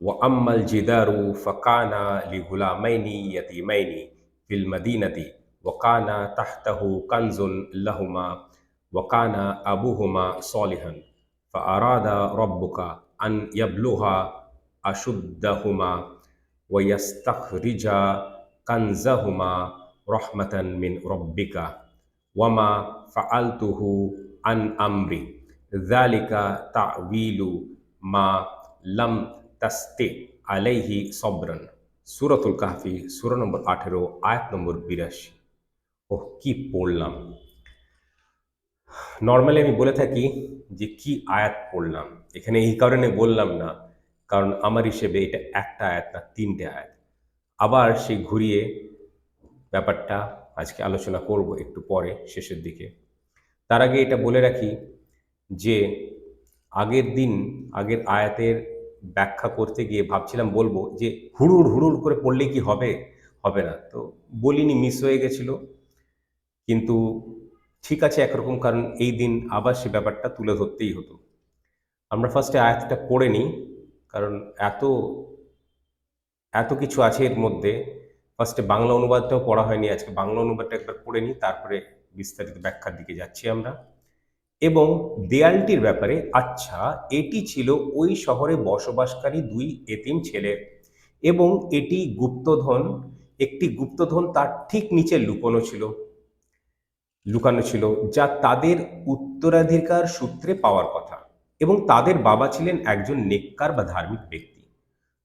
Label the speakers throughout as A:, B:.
A: ওয়া আম্মাল জিদারু ফাকানা লিগুলামাইনি ইয়াতীমাইনি ফিল মাদিনাতি ওয়া কানা তাহতাহু কানজুন লাহুমা ওয়া কানা আবুহুমা সলিহান ফাআরাদা রাব্বুকা আন ইয়াবলুগা আশুদ্দাহুমা ওয়া ইয়াস্তাখরিজা কানজাহুমা রাহমাতান মিন রাব্বিকা ওয়া মা ফাআলতুহু আন আমরি যালিকা তা'ওয়িলু মা লাম তাস্তি আলাইহি সবরান। সূরাতুল কাহফি সূরা নম্বর 18 আয়াত নম্বর 82। ওহ কি পড়লাম! নরমালি আমি বলে থাকি যে কি আয়াত পড়লাম। এখানে এই কারণে বললাম না, কারণ আমার হিসেবে এটা একটা আয়াত না ৩ টে আয়াত। আবার সেই ঘুরিয়ে ব্যাপারটা আজকে আলোচনা করব একটু পরে শেষের দিকে। তার আগে এটা বলে রাখি যে আগের দিন আগের আয়াতের ব্যাখ্যা করতে গিয়ে ভাবছিলাম বলবো যে হুড়ুড় হুড়ুড় করে পড়লে কি হবে? হবে না। তো বলিনি, মিস হয়ে গেছিল। কিন্তু ঠিক আছে একরকম, কারণ এই দিন আবার সে ব্যাপারটা তুলে ধরতেই হতো। আমরা ফার্স্টে আয়াতটা পড়ে নিই, কারণ এত এত কিছু আছে এর মধ্যে। ফার্স্টে বাংলা অনুবাদটাও পড়া হয়নি, আজকে বাংলা অনুবাদটা একবার পড়ে নিই, তারপরে বিস্তারিত ব্যাখ্যার দিকে যাচ্ছি আমরা। এবং দেয়ালটির ব্যাপারে, আচ্ছা এটি ছিল ওই শহরে বসবাসকারী 2 এতিম ছেলের, এবং এটি গুপ্তধন, একটি গুপ্তধন তার ঠিক নিচে লুকানো ছিল যা তাদের উত্তরাধিকার সূত্রে পাওয়ার কথা, এবং তাদের বাবা ছিলেন একজন নেককার বা ধার্মিক ব্যক্তি।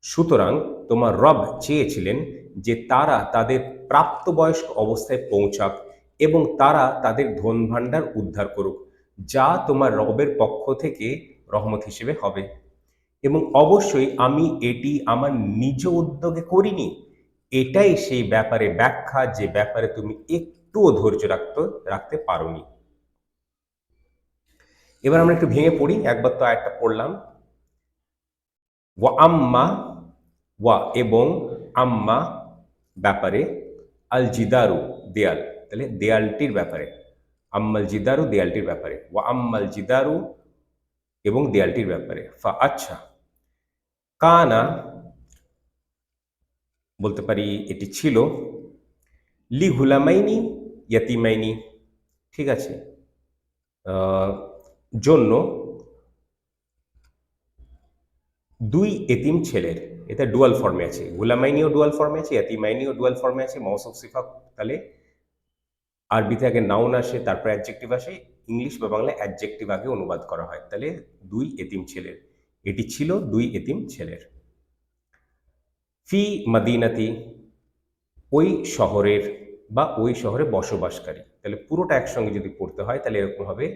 A: সুতরাং তোমার রব চেয়েছিলেন যে তারা তাদের প্রাপ্তবয়স্ক অবস্থায় পৌঁছাক এবং তারা তাদের ধন ভাণ্ডার উদ্ধার করুক, যা তোমার রবের পক্ষ থেকে রহমত হিসেবে হবে। এবং অবশ্যই আমি এটি আমার নিজ উদ্যোগে করিনি। এটাই সেই ব্যাপারে ব্যাখ্যা যে ব্যাপারে তুমি একটুও ধৈর্য রাখতে পারোনি। এবার আমরা একটু ভেঙে পড়ি, একবার তো আয়াতটা পড়লাম। ওয়া আম্মা, ওয়া এবং, আম্মা ব্যাপারে, আল জিদারু দেয়াল, তাহলে দেয়ালটির ব্যাপারে, আম্মাল জিদারু দেয়ালটির ব্যাপারে, ওয়া আম্মাল জিদারু এবং দেয়ালটির ব্যাপারে, ফা আচ্ছা, কানা বলতে পারি এটি ছিল, লি হুলামাইনি ইয়াতিমাইনি, ঠিক আছে, জন্য 2 এতিম ছেলের। এটা ডুয়াল ফর্মে আছে, গুলামাইনিও ডুয়াল ফর্মে আছে, ইয়াতিমাইনিও ডুয়াল ফর্মে আছে। মৌসুফ সিফাত, তাহলে আরবিতে আগে নাউন আসে, তারপর অ্যাডজেক্টিভ আসে, ইংলিশ বা বাংলায় অ্যাডজেক্টিভ আগে অনুবাদ করা হয়। তাহলে 2 এতিম ছেলের, এটি ছিল 2 এতিম ছেলের। ফি মাদিনাতি, ওই শহরের বা ওই শহরে বসবাসকারী, তাহলে পুরোটা একসঙ্গে যদি পড়তে হয় তাহলে এরকম হবে,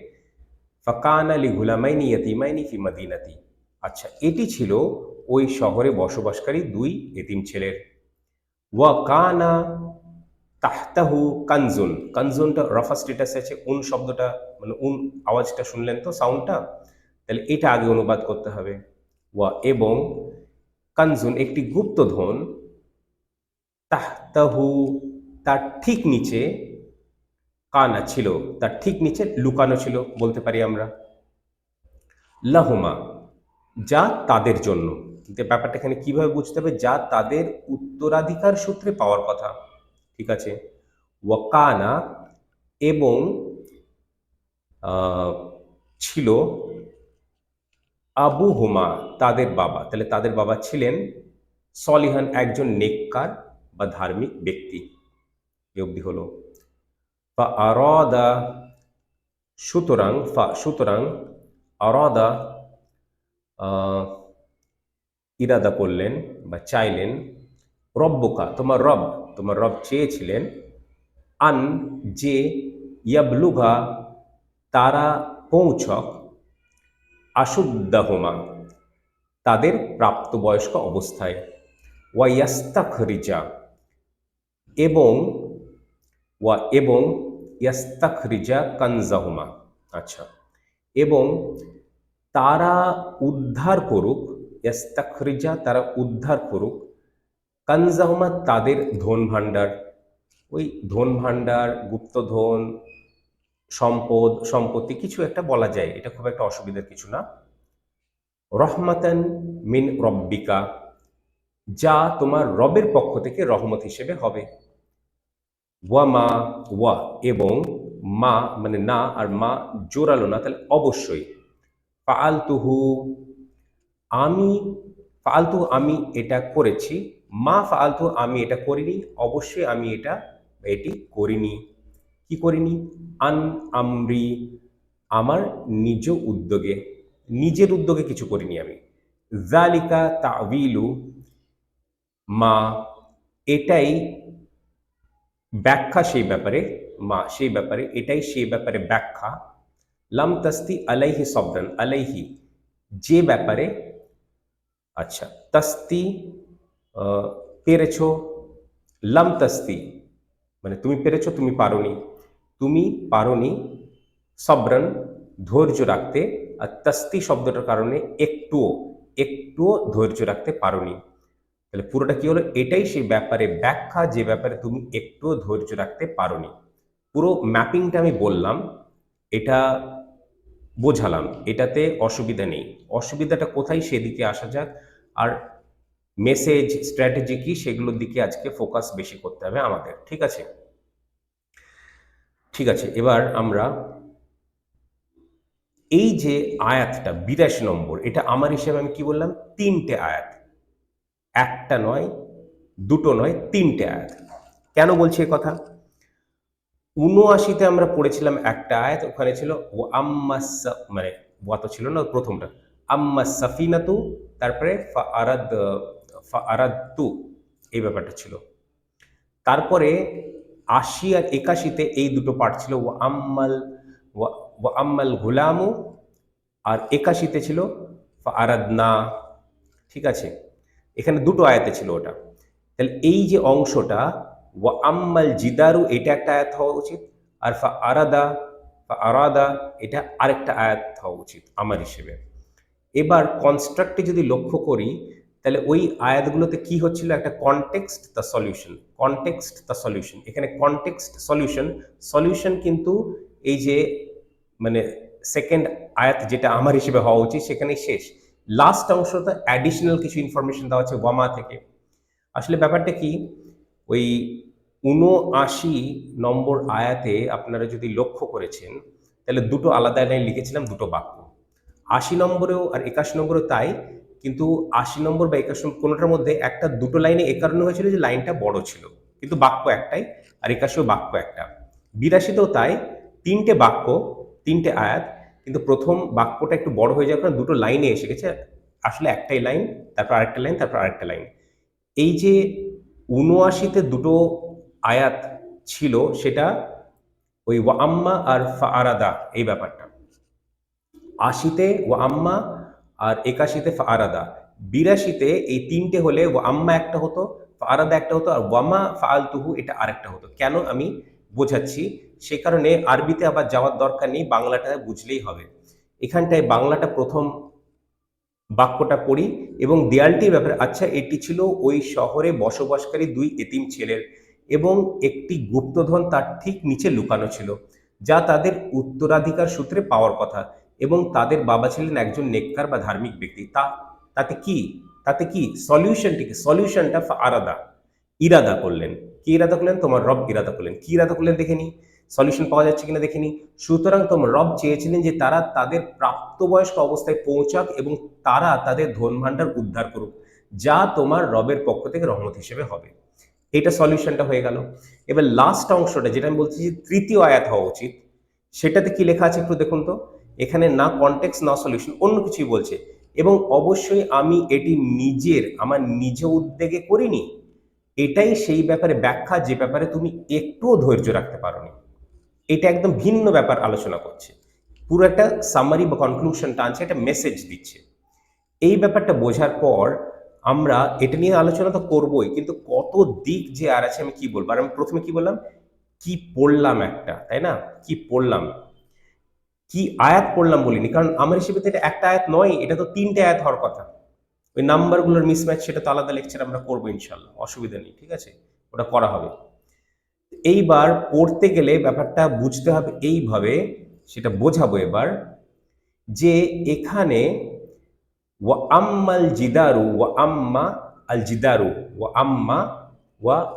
A: ফাকানা লি গুলামাইনি ইয়াতিমাইনি ফি মাদিনাতি। আচ্ছা, এটি ছিল ওই শহরে বসবাসকারী 2 এতিম ছেলের। ওয়া কানা তাহতাহু কানজুন, কানজুনটা রফা স্টেটাসে আছে, উন শব্দটা মানে উন আওয়াজটা শুনলেন তো, সাউন্ডটা, তাহলে এটা আগে অনুবাদ করতে হবে। ওয়া এবং, কানজুন একটি গুপ্তধন, তাহতাহু তার ঠিক নিচে, কানা ছিল তার ঠিক নিচে, লুকানো ছিল বলতে পারি আমরা, লাহুমা যা তাদের জন্য। কিন্তু ব্যাপারটা এখানে কিভাবে বুঝতে হবে, যা তাদের উত্তরাধিকার সূত্রে পাওয়ার কথা, ঠিক আছে। ওয়াকানা এবং ছিল, আবু হুমা তাদের বাবা, তাহলে তাদের বাবা ছিলেন, সলিহান একজন নেককার বা ধার্মিক ব্যক্তি। এ অবধি হলো। ফা আরাদা, সুতরাং আরাদা ইরাদা করলেন বা চাইলেন, রব্বুকা তোমার রব চেয়েছিলেন, আন যে, ইয়াবলুগা তারা পৌঁছক, আশুদ্দাহুমা তাদের প্রাপ্তবয়স্ক অবস্থায়, ওয়াইয়াস্তাখরিজা এবং, এবং ইয়াস্তাখরিজা কানজাহুমা, আচ্ছা, এবং তারা উদ্ধার করুক, ইয়াস্তাখরিজা তারা উদ্ধার করুক, কানজাহুমা তাদের ধন ভাণ্ডার, ওই ধন ভাণ্ডার, গুপ্তধন, সম্পত্তি কিছু একটা বলা যায়, এটা খুব একটা অসুবিধার কিছু না। রহমাতান মিন রব্বিকা, যা তোমার রবের পক্ষ থেকে রহমত হিসেবে হবে। ওয়া মা, ওয়া এবং মা মানে না, আর মা জোরালো না, তাহলে অবশ্যই। ফাআলতুহু আমি, ফাআলতু আমি এটা করেছি, মা ফাআলতু আমি এটা করিনি, অবশ্যই আমি এটি করিনি। কি করিনি? আন আমরি আমার নিজ উদ্যোগে, নিজের উদ্যোগে কিছু করিনি আমি। যালিকা তাউইলু মা এটাই ব্যাখ্যা সেই ব্যাপারে, মা সেই ব্যাপারে, এটাই সেই ব্যাপারে ব্যাখ্যা। লাম তাস্তি আলাইহি সবরান, আলাইহি যে ব্যাপারে, আচ্ছা তাস্তি পেরেছো, লাম তাস্তি মানে তুমি পেরেছো, তুমি পারোনি, তুমি পারোনি, সবরান ধৈর্য রাখতে, আর তাস্তি শব্দটার কারণে একটুও, একটুও ধৈর্য রাখতে পারোনি। তাহলে পুরোটা কি হলো? এটাই সেই ব্যাপারে ব্যাখ্যা যে ব্যাপারে তুমি একটুও ধৈর্য রাখতে পারোনি। পুরো ম্যাপিংটা আমি বললাম, এটা বোঝালাম, এটাতে অসুবিধা নেই। অসুবিধাটা কোথায় সেদিকে আসা যাক। আর মেসেজ স্ট্র্যাটেজি কি সেগুলোর দিকে আজকে ফোকাস বেশি করতে হবে আমাদের, ঠিক আছে? ঠিক আছে, এবার আমরা এই যে আয়াতটা ৮২ নম্বর, এটা আমার হিসেবে আমি কি বললাম? তিনটে আয়াত, একটা নয়, দুটো নয়, তিনটে আয়াত। কেন বলছি এ কথা? ৭৯-তে আমরা পড়েছিলাম একটা আয়াত, ওখানে ছিল ও আম্মাস, মানে ওয়া তো ছিল না প্রথমটা, আম্মাস সাফিনাতু, তারপরে ফাআরাদতু, এই ব্যাপারটা ছিল। তারপরে ৮০ আর ৮১-তে এই দুটো পার্ট ছিল, ওয়া আম্মাল গুলামু, আর ৮১-তে ছিল ফাআরাদনা, ঠিক আছে? এখানে দুটো আয়াতে ছিল ওটা। তাহলে এই যে অংশটা ওয়া আম্মাল জিদারু, এটা একটা আয়াত হওয়া উচিত, আর ফা আরাদা এটা আরেকটা আয়াত হওয়া উচিত আমার হিসেবে। এবার কনস্ট্রাক্টে যদি লক্ষ্য করি, তাহলে ওই আয়াতগুলোতে কি হচ্ছিল? একটা context the solution, context the solution. এখানে কনটেক্সট সলিউশন, সলিউশন কিন্তু এই যে মানে সেকেন্ড আয়াত যেটা আমার হিসেবে হওয়া উচিত সেখানেই শেষ। লাস্ট অংশটা অ্যাডিশনাল কিছু ইনফরমেশন দেওয়া আছে ওয়ামা থেকে। আসলে ব্যাপারটা কি, ওই ৭৯ নম্বর আয়াতে আপনারা যদি লক্ষ্য করেছেন, তাহলে দুটো আলাদা লাইন লিখেছিলাম, দুটো বাক্য। ৮০ নম্বরেও আর ৮১ নম্বরেও তাই, কিন্তু ৮০ নম্বর বা ৮১ নম্বর কোনোটার মধ্যে একটা দুটো লাইনে এ কারণে হয়েছিল যে লাইনটা বড় ছিল, কিন্তু বাক্য একটাই, আর ৮১ও বাক্য একটা। ৮২তেও তাই, তিনটে বাক্য, তিনটে আয়াত, কিন্তু প্রথম বাক্যটা একটু বড় হয়ে যাওয়ার কারণে দুটো লাইনে এসে গেছে, আসলে একটাই লাইন, তারপর আরেকটা লাইন, তারপর আরেকটা লাইন। এই যে ৭৯-তে দুটো আয়াত ছিল, সেটা ওই ওয়া আম্মা আর ফাআরাদা এই ব্যাপারটা। ৮০-তে ওয়া আম্মা আর ৮১-তে ফাআরাদা। ৮২-তে এই তিনটে হলে ওয়া আম্মা একটা হতো, ফাআরাদা একটা হতো, আর ওয়ামা ফাআলতুহু এটা আরেকটা হতো। কেন আমি বোঝাচ্ছি, সে কারণে আরবিতে আবার যাওয়ার দরকার নেই, বাংলাটা বুঝলেই হবে। এখানটায় বাংলাটা প্রথম বাক্যটা পড়ি এবং দেয়ালটির ব্যাপারে, আচ্ছা এটি ছিল ওই শহরে বসবাসকারী দুই এতিম ছেলের, এবং একটি গুপ্তধন তার ঠিক নিচে লুকানো ছিল, যা তাদের উত্তরাধিকার সূত্রে পাওয়ার কথা, এবং তাদের বাবা ছিলেন একজন নেককার বা ধার্মিক ব্যক্তি। তাতে কি, তাতে কি সলিউশনটিকে, সলিউশনটা আলাদা, ইরাদা করলেন। কি ইরাদা করলেন? তোমার রব ইরাদা করলেন। কি ইরাদা করলেন দেখে নি, সলিউশন পাওয়া যাচ্ছে কিনা দেখে নি। সুতরাং তোমার রব চেয়েছিলেন যে তারা তাদের প্রাপ্তবয়স্ক অবস্থায় পৌঁছাক এবং তারা তাদের ধন ভাণ্ডার উদ্ধার করুক, যা তোমার রবের পক্ষ থেকে রহমত হিসেবে হবে। এটা সলিউশনটা হয়ে গেল। এবার লাস্ট অংশটা যেটা আমি বলছি যে তৃতীয় আয়াত হওয়া উচিত, সেটাতে কি লেখা আছে একটু দেখুন তো। এখানে না কনটেক্সট না সলিউশন, অন্য কিছুই বলছে। এবং অবশ্যই আমি এটি আমার নিজ উদ্যোগে করিনি, এটাই সেই ব্যাপারে ব্যাখ্যা যে ব্যাপারে তুমি একটুও ধৈর্য রাখতে পারোনি। এটা একদম ভিন্ন ব্যাপার আলোচনা করছে, পুরো একটা সামারি বা কনক্লুশন টানছে, একটা মেসেজ দিচ্ছে। এই ব্যাপারটা বোঝার পর আমরা এটা নিয়ে আলোচনা তো করবোই, কিন্তু কত দিক যে আর আছে আমি কি বলবো। আর আমি প্রথমে কি বললাম, কি পড়লাম একটা, তাই না? কি পড়লাম, কি আয়াত পড়লাম বলিনি, কারণ আমার হিসেবে তো এটা একটা আয়াত নয়, এটা তো তিনটে আয়াত হওয়ার কথা। ওই নাম্বারগুলোর মিসম্যাচ সেটা তো আলাদা লেকচার আমরা করবো ইনশাল্লাহ, অসুবিধা নেই, ঠিক আছে, ওটা করা হবে। এইবার পড়তে গেলে ব্যাপারটা বুঝতে হবে এইভাবে, সেটা বোঝাবো এবার, যে এখানে ওয়া আম্মাল জিদারু ওয়া আম্মা আল জিদারু ওয়া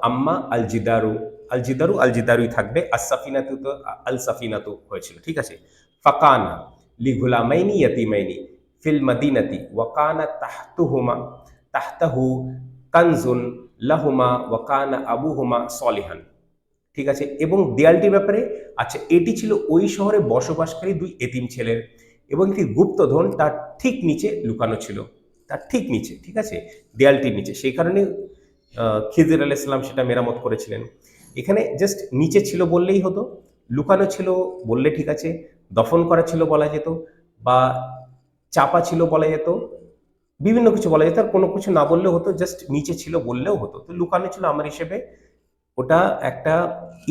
A: আম্মা আল জিদারু, আল জিদারুই থাকবে, আর সাফিনাতু তো আল সাফিনাতু হয়েছিল, ঠিক আছে। ফাকানা লি গুলামাইনি ইয়াতিমাইনি ফিল মাদিনাতি ওয়া কানা তাহতাহু কানজুন লাহুমা ওয়া কানা আবুহুমা সলিহান, ঠিক আছে। এবং দেয়ালটির ব্যাপারে, আচ্ছা, এটি ছিল ওই শহরে বসবাসকারী দুই এতিম ছেলের, এবং একটি গুপ্তধন তার ঠিক নিচে লুকানো ছিল, তার ঠিক নিচে, ঠিক আছে, দেয়ালটির নিচে। সেই কারণে খিজির আলাইহিস সালাম সেটা মেরামত করেছিলেন। এখানে জাস্ট নিচে ছিল বললেই হতো, লুকানো ছিল বললে ঠিক আছে, দফন করা ছিল বলা যেত, বা চাপা ছিল বলা যেত, বিভিন্ন কিছু বলা যেত, আর কোনো কিছু না বললেও হতো, জাস্ট নিচে ছিল বললেও হতো। তো লুকানো ছিল আমার হিসেবে ওটা একটা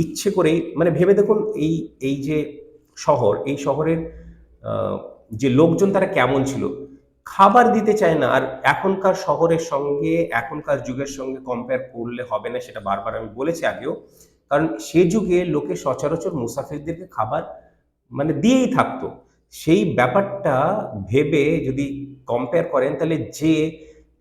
A: ইচ্ছে করেই, মানে ভেবে দেখুন, এই এই যে শহর, এই শহরের যে লোকজন তারা কেমন ছিল, খাবার দিতে চায় না। আর এখনকার শহরের সঙ্গে এখনকার যুগের সঙ্গে কম্পেয়ার করলে হবে না, সেটা বারবার আমি বলেছি আগেও। কারণ সে যুগে লোকে সচরাচর মুসাফিরদেরকে খাবার মানে দিয়েই থাকতো। সেই ব্যাপারটা ভেবে যদি কম্পেয়ার করেন, তাহলে যে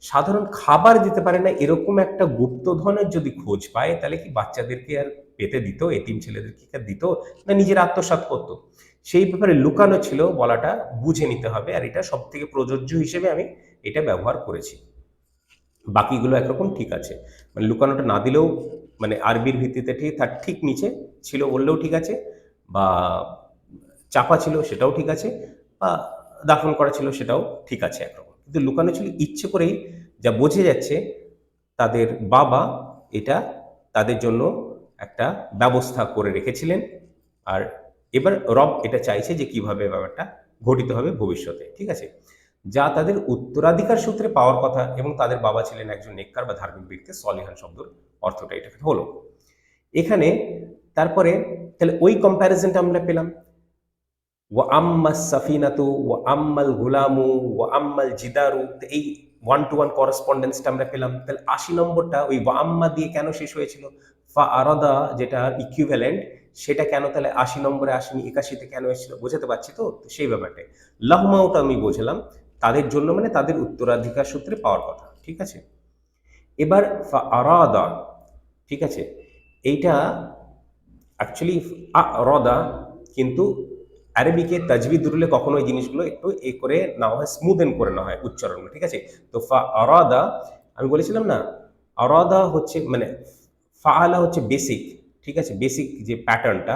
A: সাধারণ খাবার দিতে পারে না এরকম একটা গুপ্তধনের যদি খোঁজ পায়, তাহলে কি বাচ্চাদেরকে আর পেতে দিত, এতিম ছেলেদেরকে আর দিত না, নিজের আত্মসাৎ করতো? সেই ব্যাপারে লুকানো ছিল বলাটা বুঝে নিতে হবে, আর এটা সব থেকে প্রযোজ্য হিসেবে আমি এটা ব্যবহার করেছি। বাকিগুলো একরকম ঠিক আছে, মানে লুকানোটা না দিলেও, মানে আরবির ভিত্তিতে ঠিক তার ঠিক নিচে ছিল বললেও ঠিক আছে, বা চাপা ছিল সেটাও ঠিক আছে, বা দাফন করা ছিল সেটাও ঠিক আছে একরকম। কিন্তু লুকানো ছিল ইচ্ছে করেই, যা বোঝা যাচ্ছে তাদের বাবা এটা তাদের জন্য একটা ব্যবস্থা করে রেখেছিলেন। আর এবার রব এটা চাইছে যে কিভাবে ব্যাপারটা ঘটিত হবে ভবিষ্যতে, ঠিক আছে, যা তাদের উত্তরাধিকার সূত্রে পাওয়ার কথা, এবং তাদের বাবা ছিলেন একজন নেককার বা ধার্মিক ব্যক্তি। সলিহান শব্দের অর্থটা এটা হলো এখানে। তারপরে তাহলে ওই কম্প্যারিজনটা আমরা পেলাম, ওয়া আম্মা সাফিনাতু ওয়া আম্মাল গুলামু ওয়া আম্মাল জিদারু, এই 1-to-1 করেসপন্ডেন্সটা আমরা পেলাম। তাহলে 80 নম্বরটা ওই ওয়া আম্মা দিয়ে কেন শেষ হয়েছিল? ফা আরাদা যেটা ইকুইভ্যালেন্ট, সেটা কেন তাহলে 80 নম্বরে আসেনি, 81-তে কেন এসেছিল? বোঝাতে পারছি তো? সেই ব্যাপারটাই। লাহমাউটা আমি বোঝালাম তাদের জন্য, মানে তাদের উত্তরাধিকার সূত্রে পাওয়ার কথা, ঠিক আছে। এবার ফা আরাদা, ঠিক আছে, এইটা অ্যাকচুয়ালি আরাদা, কিন্তু আরবিকে তাজবিদ রুলে কখনো এই জিনিসগুলো একটু এ করে নেওয়া হয়, স্মুদেন করে নেওয়া হয় উচ্চারণগুলো, ঠিক আছে। তো ফা আরাদা, আমি বলেছিলাম না, আরাদা হচ্ছে মানে ফাআলা হচ্ছে বেসিক, ঠিক আছে, বেসিক যে প্যাটার্নটা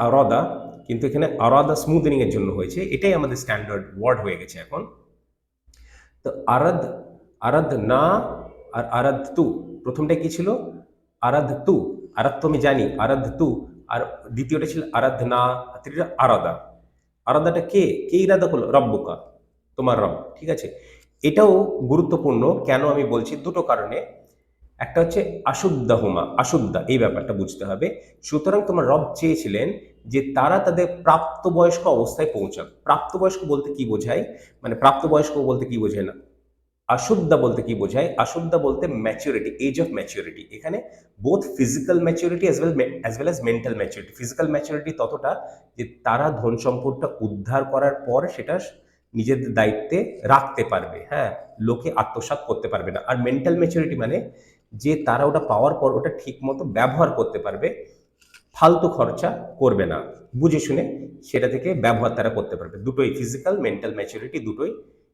A: আরাদা, কিন্তু এখানে আরাদা স্মুদেনিং এর জন্য হয়েছে, এটাই আমাদের স্ট্যান্ডার্ড ওয়ার্ড হয়ে গেছে এখন। তো আরাদ, আরাদ না আর আরাদ তু, প্রথমটা কি ছিল? আরাদ তু, আরাদ তো আমি জানি, আরাদ তু, আর দ্বিতীয়টা ছিল আরাধ না, আর তৃতীয়টা আরাদা। আরাদাটা কে কে ইরাদা করলো? রব্বুকা, তোমার রব, ঠিক আছে। এটাও গুরুত্বপূর্ণ, কেন আমি বলছি, দুটো কারণে। একটা হচ্ছে আশুদ্দাহুমা, আশুদ্দা, এই ব্যাপারটা বুঝতে হবে। সুতরাং তোমার রব চেয়েছিলেন যে তারা তাদের প্রাপ্তবয়স্ক অবস্থায় পৌঁছাক। প্রাপ্তবয়স্ক বলতে কি বোঝায়, মানে প্রাপ্তবয়স্ক বলতে কি বোঝায় না, আশুদ্ধা বলতে কি বোঝায়? আশুদ্ধা বলতে ম্যাচুরিটি, এজ অফ ম্যাচুরিটি। এখানে both physical maturity as well as mental maturity. Physical maturity ততটা যে তারা ধন সম্পদটা উদ্ধার করার পর সেটা নিজেদের দায়িত্বে রাখতে পারবে, হ্যাঁ, লোকে আত্মসাৎ করতে পারবে না। আর মেন্টাল ম্যাচুরিটি মানে যে তারা ওটা পাওয়ার পর ওটা ঠিক মতো ব্যবহার করতে পারবে, ফালতু খরচা করবে না, বুঝে শুনে সেটা থেকে ব্যবহার তারা করতে পারবে। দুটোই ফিজিক্যাল মেন্টাল ম্যাচুরিটি, দুটোই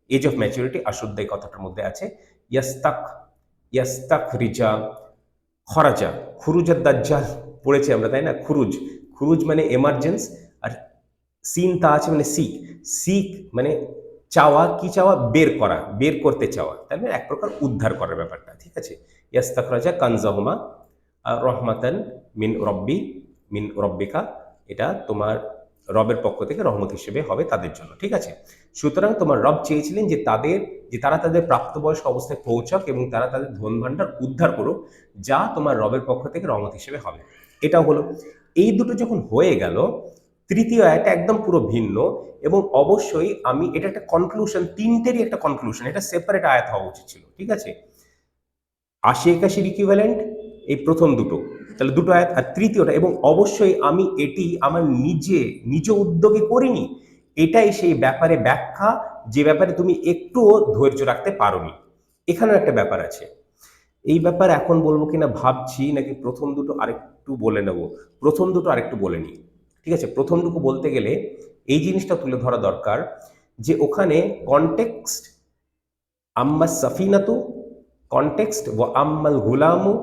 A: এজ অফ ম্যাচুরিটি আশুদ্ধ এই কথাটার মধ্যে আছে। ইয়াস্তাক, ইয়াস্তাক রিজা, খরাজা, খুরুজার দাজ্জাল পড়েছি আমরা, তাই না? খুরুজ, খুরুজ মানে এমার্জেন্স, আর সিন তা আছে মানে সিক, সিক মানে চাওয়া, কি চাওয়া? বের করা, বের করতে চাওয়া, তাই না? এক প্রকার উদ্ধার করার ব্যাপারটা, ঠিক আছে। ইয়াস্তাক রাজা কানজাহুমা আর রহমাতান মিন রব্বি, মিন রব্বিকা, এটা তোমার রবের পক্ষ থেকে রহমত হিসেবে হবে তাদের জন্য, ঠিক আছে। সুতরাং তোমার রব চেয়েছিলেন যে তারা তাদের প্রাপ্তবয়স্ক অবস্থায় পৌঁছাক এবং তারা তাদের ধন ভাণ্ডার উদ্ধার করুক, যা তোমার রবের পক্ষ থেকে রহমত হিসেবে হবে। এটাও হলো। এই দুটো যখন হয়ে গেল, তৃতীয় আয়াতটা একদম পুরো ভিন্ন, এবং অবশ্যই আমি এটা একটা কনক্লুশন, তিনটেরই একটা কনক্লুশন, এটা সেপারেট আয়াত হওয়া উচিত ছিল, ঠিক আছে। ৮০-৮১ ইকুইভ্যালেন্ট এই প্রথম দুটো, তাহলে দুটো আয়াত, আর তৃতীয়টা, এবং অবশ্যই আমি এটি আমার নিজ উদ্যোগে করিনি, এটাই সেই ব্যাপারে ব্যাখ্যা, যে ব্যাপারে তুমি একটুও ধৈর্য রাখতে পারোনি। এখানেও একটা ব্যাপার আছে। এই ব্যাপার এখন বলবো কিনা ভাবছি, নাকি প্রথম দুটো আরেকটু বলে নেব। প্রথম দুটো আরেকটু বলে নিই, ঠিক আছে? প্রথম দুটো বলতে গেলে এই জিনিসটা তুলে ধরা দরকার যে ওখানে কনটেক্সট আম্মা সাফিনাতু, কনটেক্সট ও আম্মাল গুলামু,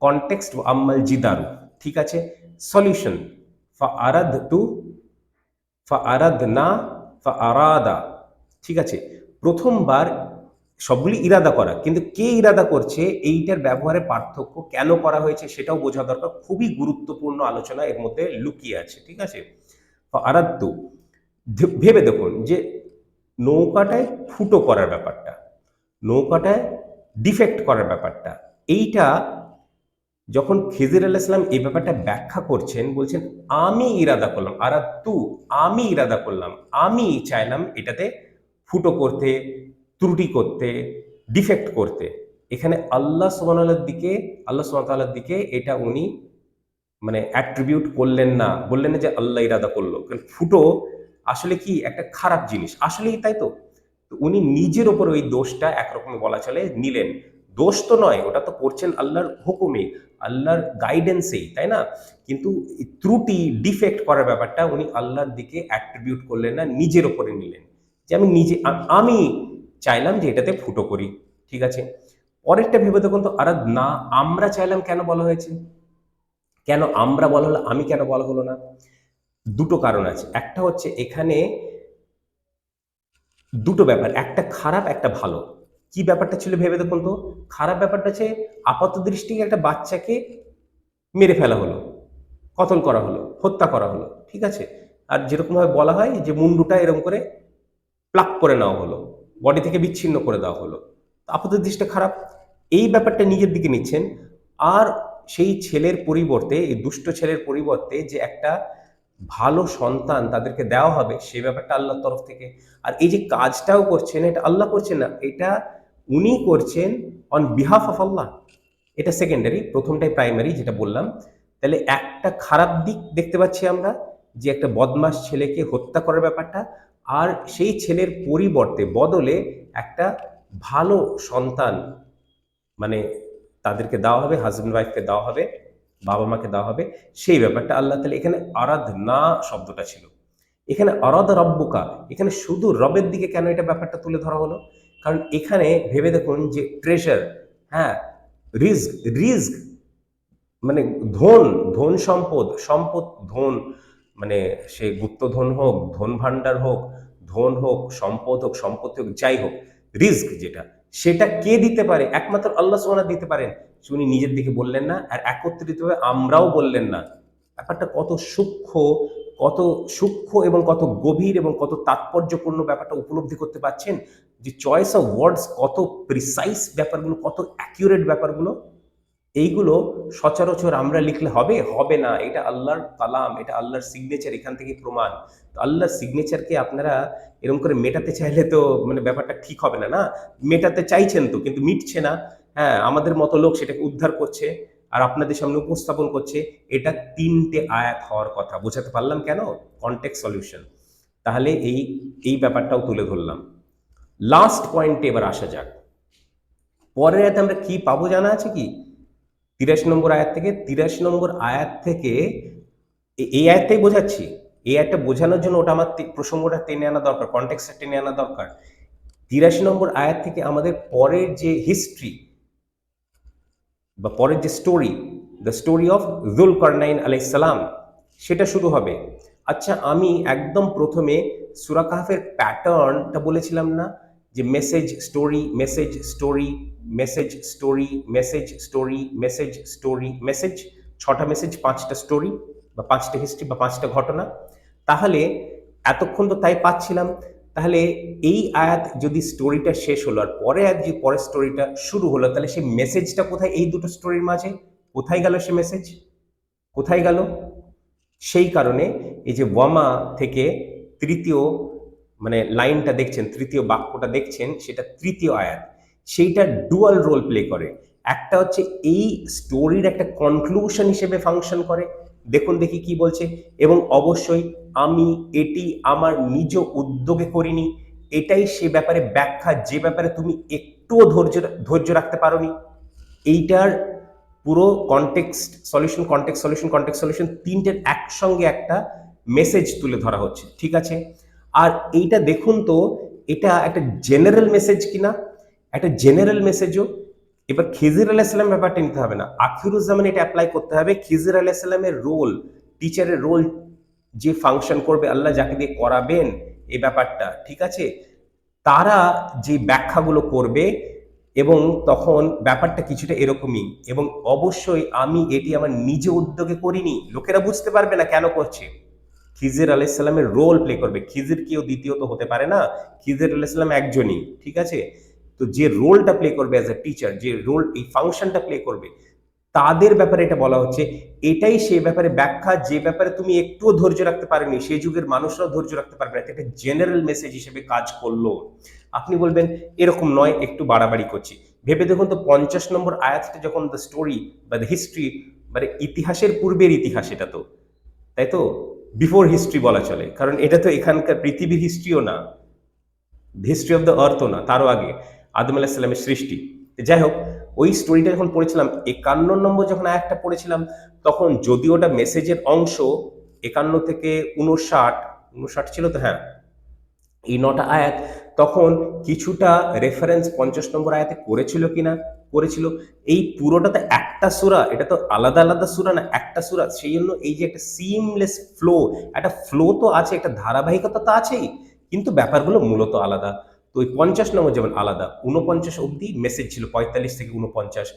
A: কনটেক্সট ও আম্মাল জিদারু, ঠিক আছে? সলিউশন ফাআরাদতু, ফাআরাদনা, ফাআরাদা, ঠিক আছে? প্রথমবার সবগুলি ইরাদা করা, কিন্তু কে ইরাদা করছে এইটার ব্যবহারে পার্থক্য কেন করা হয়েছে সেটাও বোঝা দরকার। খুবই গুরুত্বপূর্ণ আলোচনা এর মধ্যে লুকিয়ে আছে, ঠিক আছে? ফাআরাদতু, ভেবে দেখুন যে নৌকাটায় ফুটো করার ব্যাপারটা, নৌকাটায় ডিফেক্ট করার ব্যাপারটা, এইটা যখন খিজির আলাইহিস সালাম এই ব্যাপারটা ব্যাখ্যা করছেন, বলছেন আমি ইরাদা করলাম, আরাদতু, আমি ইরাদা করলাম, আমি চাইলাম এটাতে ফুটো করতে, ত্রুটি করতে, ডিফেক্ট করতে। এখানে আল্লাহ সুবহানাহু দিকে, আল্লাহ সুবহানাহু তাআলার দিকে এটা উনি মানে অ্যাট্রিবিউট করলেন না, বললেন না যে আল্লাহ ইরাদা করলো। কারণ ফুটো আসলে কি একটা খারাপ জিনিস, আসলেই তাই তো। তো উনি নিজের ওপর ওই দোষটা একরকম বলা চলে নিলেন। দোষ তো নয়, ওটা তো করছেন আল্লাহর হুকুমে, আল্লাহর গাইডেন্সেই, তাই না? কিন্তু এই ত্রুটি, ডিফেক্ট করার ব্যাপারটা উনি আল্লাহর দিকে অ্যাট্রিবিউট করলেন না, নিজের ওপরে নিলেন। যে আমি নিজে, আমি চাইলাম যে এটাতে ফুটো করি, ঠিক আছে? পরেরটা ভেবে দেখুন তো, আর না আমরা চাইলাম কেন বলা হয়েছে? কেন আমরা বলা হলো, আমি কেন বলা হলো না? দুটো কারণ আছে। একটা হচ্ছে এখানে দুটো ব্যাপার, একটা খারাপ একটা ভালো। কি ব্যাপারটা ছিল ভেবে দেখুন তো। খারাপ ব্যাপারটা হচ্ছে আপাত দৃষ্টিতে একটা বাচ্চাকে মেরে ফেলা হলো, কতল করা হলো, হত্যা করা হলো, ঠিক আছে? আর যেরকম ভাবে বলা হয় যে মুন্ডুটা এরকম করে প্লাক করে নেওয়া হলো, বডি থেকে বিচ্ছিন্ন করে দেওয়া হলো, আপাত দৃষ্টিতে খারাপ। এই ব্যাপারটা নিজের দিকে নিচ্ছেন। আর সেই ছেলের পরিবর্তে, এই দুষ্ট ছেলের পরিবর্তে যে একটা ভালো সন্তান তাদেরকে দেওয়া হবে, সেই ব্যাপারটা আল্লাহর তরফ থেকে। আর এই যে কাজটাও করছেন, এটা আল্লাহ করছেন না, এটা উনি করছেন অন বিহাফ অফ আল্লাহ। এটা সেকেন্ডারি, প্রথমটাই প্রাইমারি, যেটা বললাম। তাহলে একটা খারাপ দিক দেখতে পাচ্ছি আমরা, যে একটা বদমাস ছেলেকে হত্যা করার ব্যাপারটা, আর সেই ছেলের পরিবর্তে, বদলে একটা ভালো সন্তান মানে তাদেরকে দেওয়া হবে, হাজব্যান্ড ওয়াইফকে দেওয়া হবে, বাবা মাকে দেওয়া হবে, সেই ব্যাপারটা আল্লাহ তাআলা এখানে আরাদ না শব্দটা ছিল। এখানে আরাদ রব্বুকা, এখানে শুধু রবের দিকে কেন এটা ব্যাপারটা তুলে ধরা হলো? কারণ এখানে ভেবে দেখুন যে ট্রেজার, হ্যাঁ, রিস্ক, রিস্ক মানে ধন, ধন সম্পদ, সম্পদ ধন, মানে সে গুপ্তধন হোক, ধন ভাণ্ডার হোক, ধন হোক, সম্পদ হোক, সম্পত্তি হোক, যাই হোক, রিস্ক যেটা, সেটা কে দিতে পারে? একমাত্র আল্লাহ সুবহানাহু দিতে পারেন। উনি নিজের দিকে বললেন না, আর একত্রিতভাবে আমরাও বললেন না। ব্যাপারটা কত সূক্ষ্ম, কত সূক্ষ্ম এবং কত গভীর এবং কত তাৎপর্যপূর্ণ ব্যাপারটা উপলব্ধি করতে পারছেন? যে চয়েস অফ ওয়ার্ডস কত প্রিসাইজ ব্যাপারগুলো, কত অ্যাকিউরেট ব্যাপারগুলো। এইগুলো সচরাচর আমরা লিখলে হবে, হবে না। এটা আল্লাহর কালাম, এটা আল্লাহর সিগনেচার, এখান থেকে প্রমাণ। তো আল্লাহর সিগনেচারকে আপনারা এরকম করে মেটাতে চাইলে তো মানে ব্যাপারটা ঠিক হবে না, না? মেটাতে চাইছেন তো, কিন্তু মিটছে না। হ্যাঁ, আমাদের মতো লোক সেটাকে উদ্ধার করছে আর আপনাদের সামনে উপস্থাপন করছে। এটা ৩টে আয়াত হওয়ার কথা। বোঝাতে পারলাম কেন? Context solution. তাহলে এই এই ব্যাপারটাও তুলে ধরলাম। লাস্ট পয়েন্টে এবার আসা যাক। পরের আয়াতে আমরা কি পাবো জানা আছে কি? ৮৩ নম্বর আয়াত থেকে, ৮৩ নম্বর আয়াত থেকে এই আয়াতটাই বোঝাচ্ছি। এই আয়াতটা বোঝানোর জন্য ওটা আমার প্রসঙ্গটা টেনে আনা দরকার, কনটেক্সটটা টেনে আনা দরকার। ৮৩ নম্বর আয়াত থেকে আমাদের পরের যে হিস্ট্রি বা পরের যে story, the story of Zulkarnain আলাইহিস সালাম, সেটা শুরু হবে। আচ্ছা, আমি একদম প্রথমে সূরা কাহফের প্যাটার্নটা বলেছিলাম না, যে message story, message story, message story, message story, message story, message. ৬টা মেসেজ, ৫টা স্টোরি বা ৫টা হিস্ট্রি বা ৫টা ঘটনা। তাহলে এতক্ষণ তো তাই পাচ্ছিলাম। তাহলে এই আয়াত যদি স্টোরিটা শেষ হলো আর পরে আয়াত যে পরের স্টোরিটা শুরু হলো, তাহলে সেই মেসেজটা কোথায়? এই দুটো স্টোরির মাঝে কোথায় গেল সে মেসেজ? কোথায় গেল? সেই কারণে এই যে ওয়ামা থেকে তৃতীয় মানে লাইনটা দেখছেন, তৃতীয় বাক্যটা দেখছেন, সেটা তৃতীয় আয়াত। সেইটা ডুয়াল রোল প্লে করে। একটা হচ্ছে এই স্টোরির একটা কনক্লুশন হিসেবে ফাংশন করে, দেখুন দেখি কি বলছে, এবং অবশ্যই আমি এটি আমার নিজ উদ্যোগে করিনি, এটাই সে ব্যাপারে ব্যাখ্যা যে ব্যাপারে তুমি একটুও ধৈর্য রাখতে পারোনি। এইটার পুরো context solution, context solution, context solution, তিনটের একসঙ্গে একটা মেসেজ তুলে ধরা হচ্ছে, ঠিক আছে? আর এইটা দেখুন তো, এটা একটা জেনারেল মেসেজ কিনা, একটা জেনারেল মেসেজও। এবার খিজির আলাইহিসসালাম ব্যাপারটা নিতে হবে না, আখিরুজ্জামান এটা অ্যাপ্লাই করতে হবে। খিজির আলাইহিসসালামের রোল, টিচারের রোল, যে ফাংশন করবে, আল্লাহ যাকে দিয়ে করাবেন এই ব্যাপারটা, ঠিক আছে, তারা যে ব্যাখ্যাগুলো করবে, এবং তখন ব্যাপারটা কিছুটা এরকমই। এবং অবশ্যই আমি এটি আমার নিজে উদ্যোগে করিনি, লোকেরা বুঝতে পারবে না কেন করছে। খিজির আলাইহিসসালামের রোল প্লে করবে, খিজির কেউ দ্বিতীয় তো হতে পারে না, খিজির আলাইহিসসালাম একজনই, ঠিক আছে? তো যে রোলটা প্লে করবে অ্যাজ এ টিচার, যে রোল, এই ফাংশনটা প্লে করবে, তাদের ব্যাপারে এটা বলা হচ্ছে। এটাই সেই ব্যাপারে ব্যাখ্যা যে ব্যাপারে তুমি একটুও ধৈর্য রাখতে পারেনি, সেই যুগের মানুষরাও ধৈর্য রাখতে পারবে না। এটা একটা জেনারেল মেসেজ হিসেবে কাজ করলো। আপনি বলবেন এরকম নয়, একটু বাড়াবাড়ি করছি। ভেবে দেখুন তো, 50 নম্বর আয়াতটা যখন দ্য স্টোরি বা দ্য হিস্ট্রি, মানে ইতিহাসের পূর্বের ইতিহাস এটা তো, তাই তো, বিফোর হিস্ট্রি বলা চলে, কারণ এটা তো এখানকার পৃথিবীর হিস্ট্রিও না, হিস্ট্রি অফ দ্য আর্থও না, তারও আগে আদম আলাইহিস সালামের সৃষ্টি। যাই হোক, ওই স্টোরিটা যখন পড়েছিলাম, 51 নম্বর যখন আয়াতটা পড়েছিলাম, তখন যদিও ওটা মেসেজের অংশ, 51 থেকে 59, 59 ছিল তো, হ্যাঁ, এই 9টা আয়াত, তখন কিছুটা রেফারেন্স 50 নম্বর আয়াতে করেছিল কিনা, করেছিল। এই পুরোটাতে একটা সূরা, এটা তো আলাদা আলাদা সূরা না, একটা সূরা, সেই জন্য এই যে একটা সিমলেস ফ্লো, একটা ফ্লো তো আছে, একটা ধারাবাহিকতা তো আছেই, কিন্তু ব্যাপারগুলো মূলত আলাদা। তো ওই 50 নম্বর যেমন আলাদা, 49 অব্দি মেসেজ ছিল, 45 থেকে 49,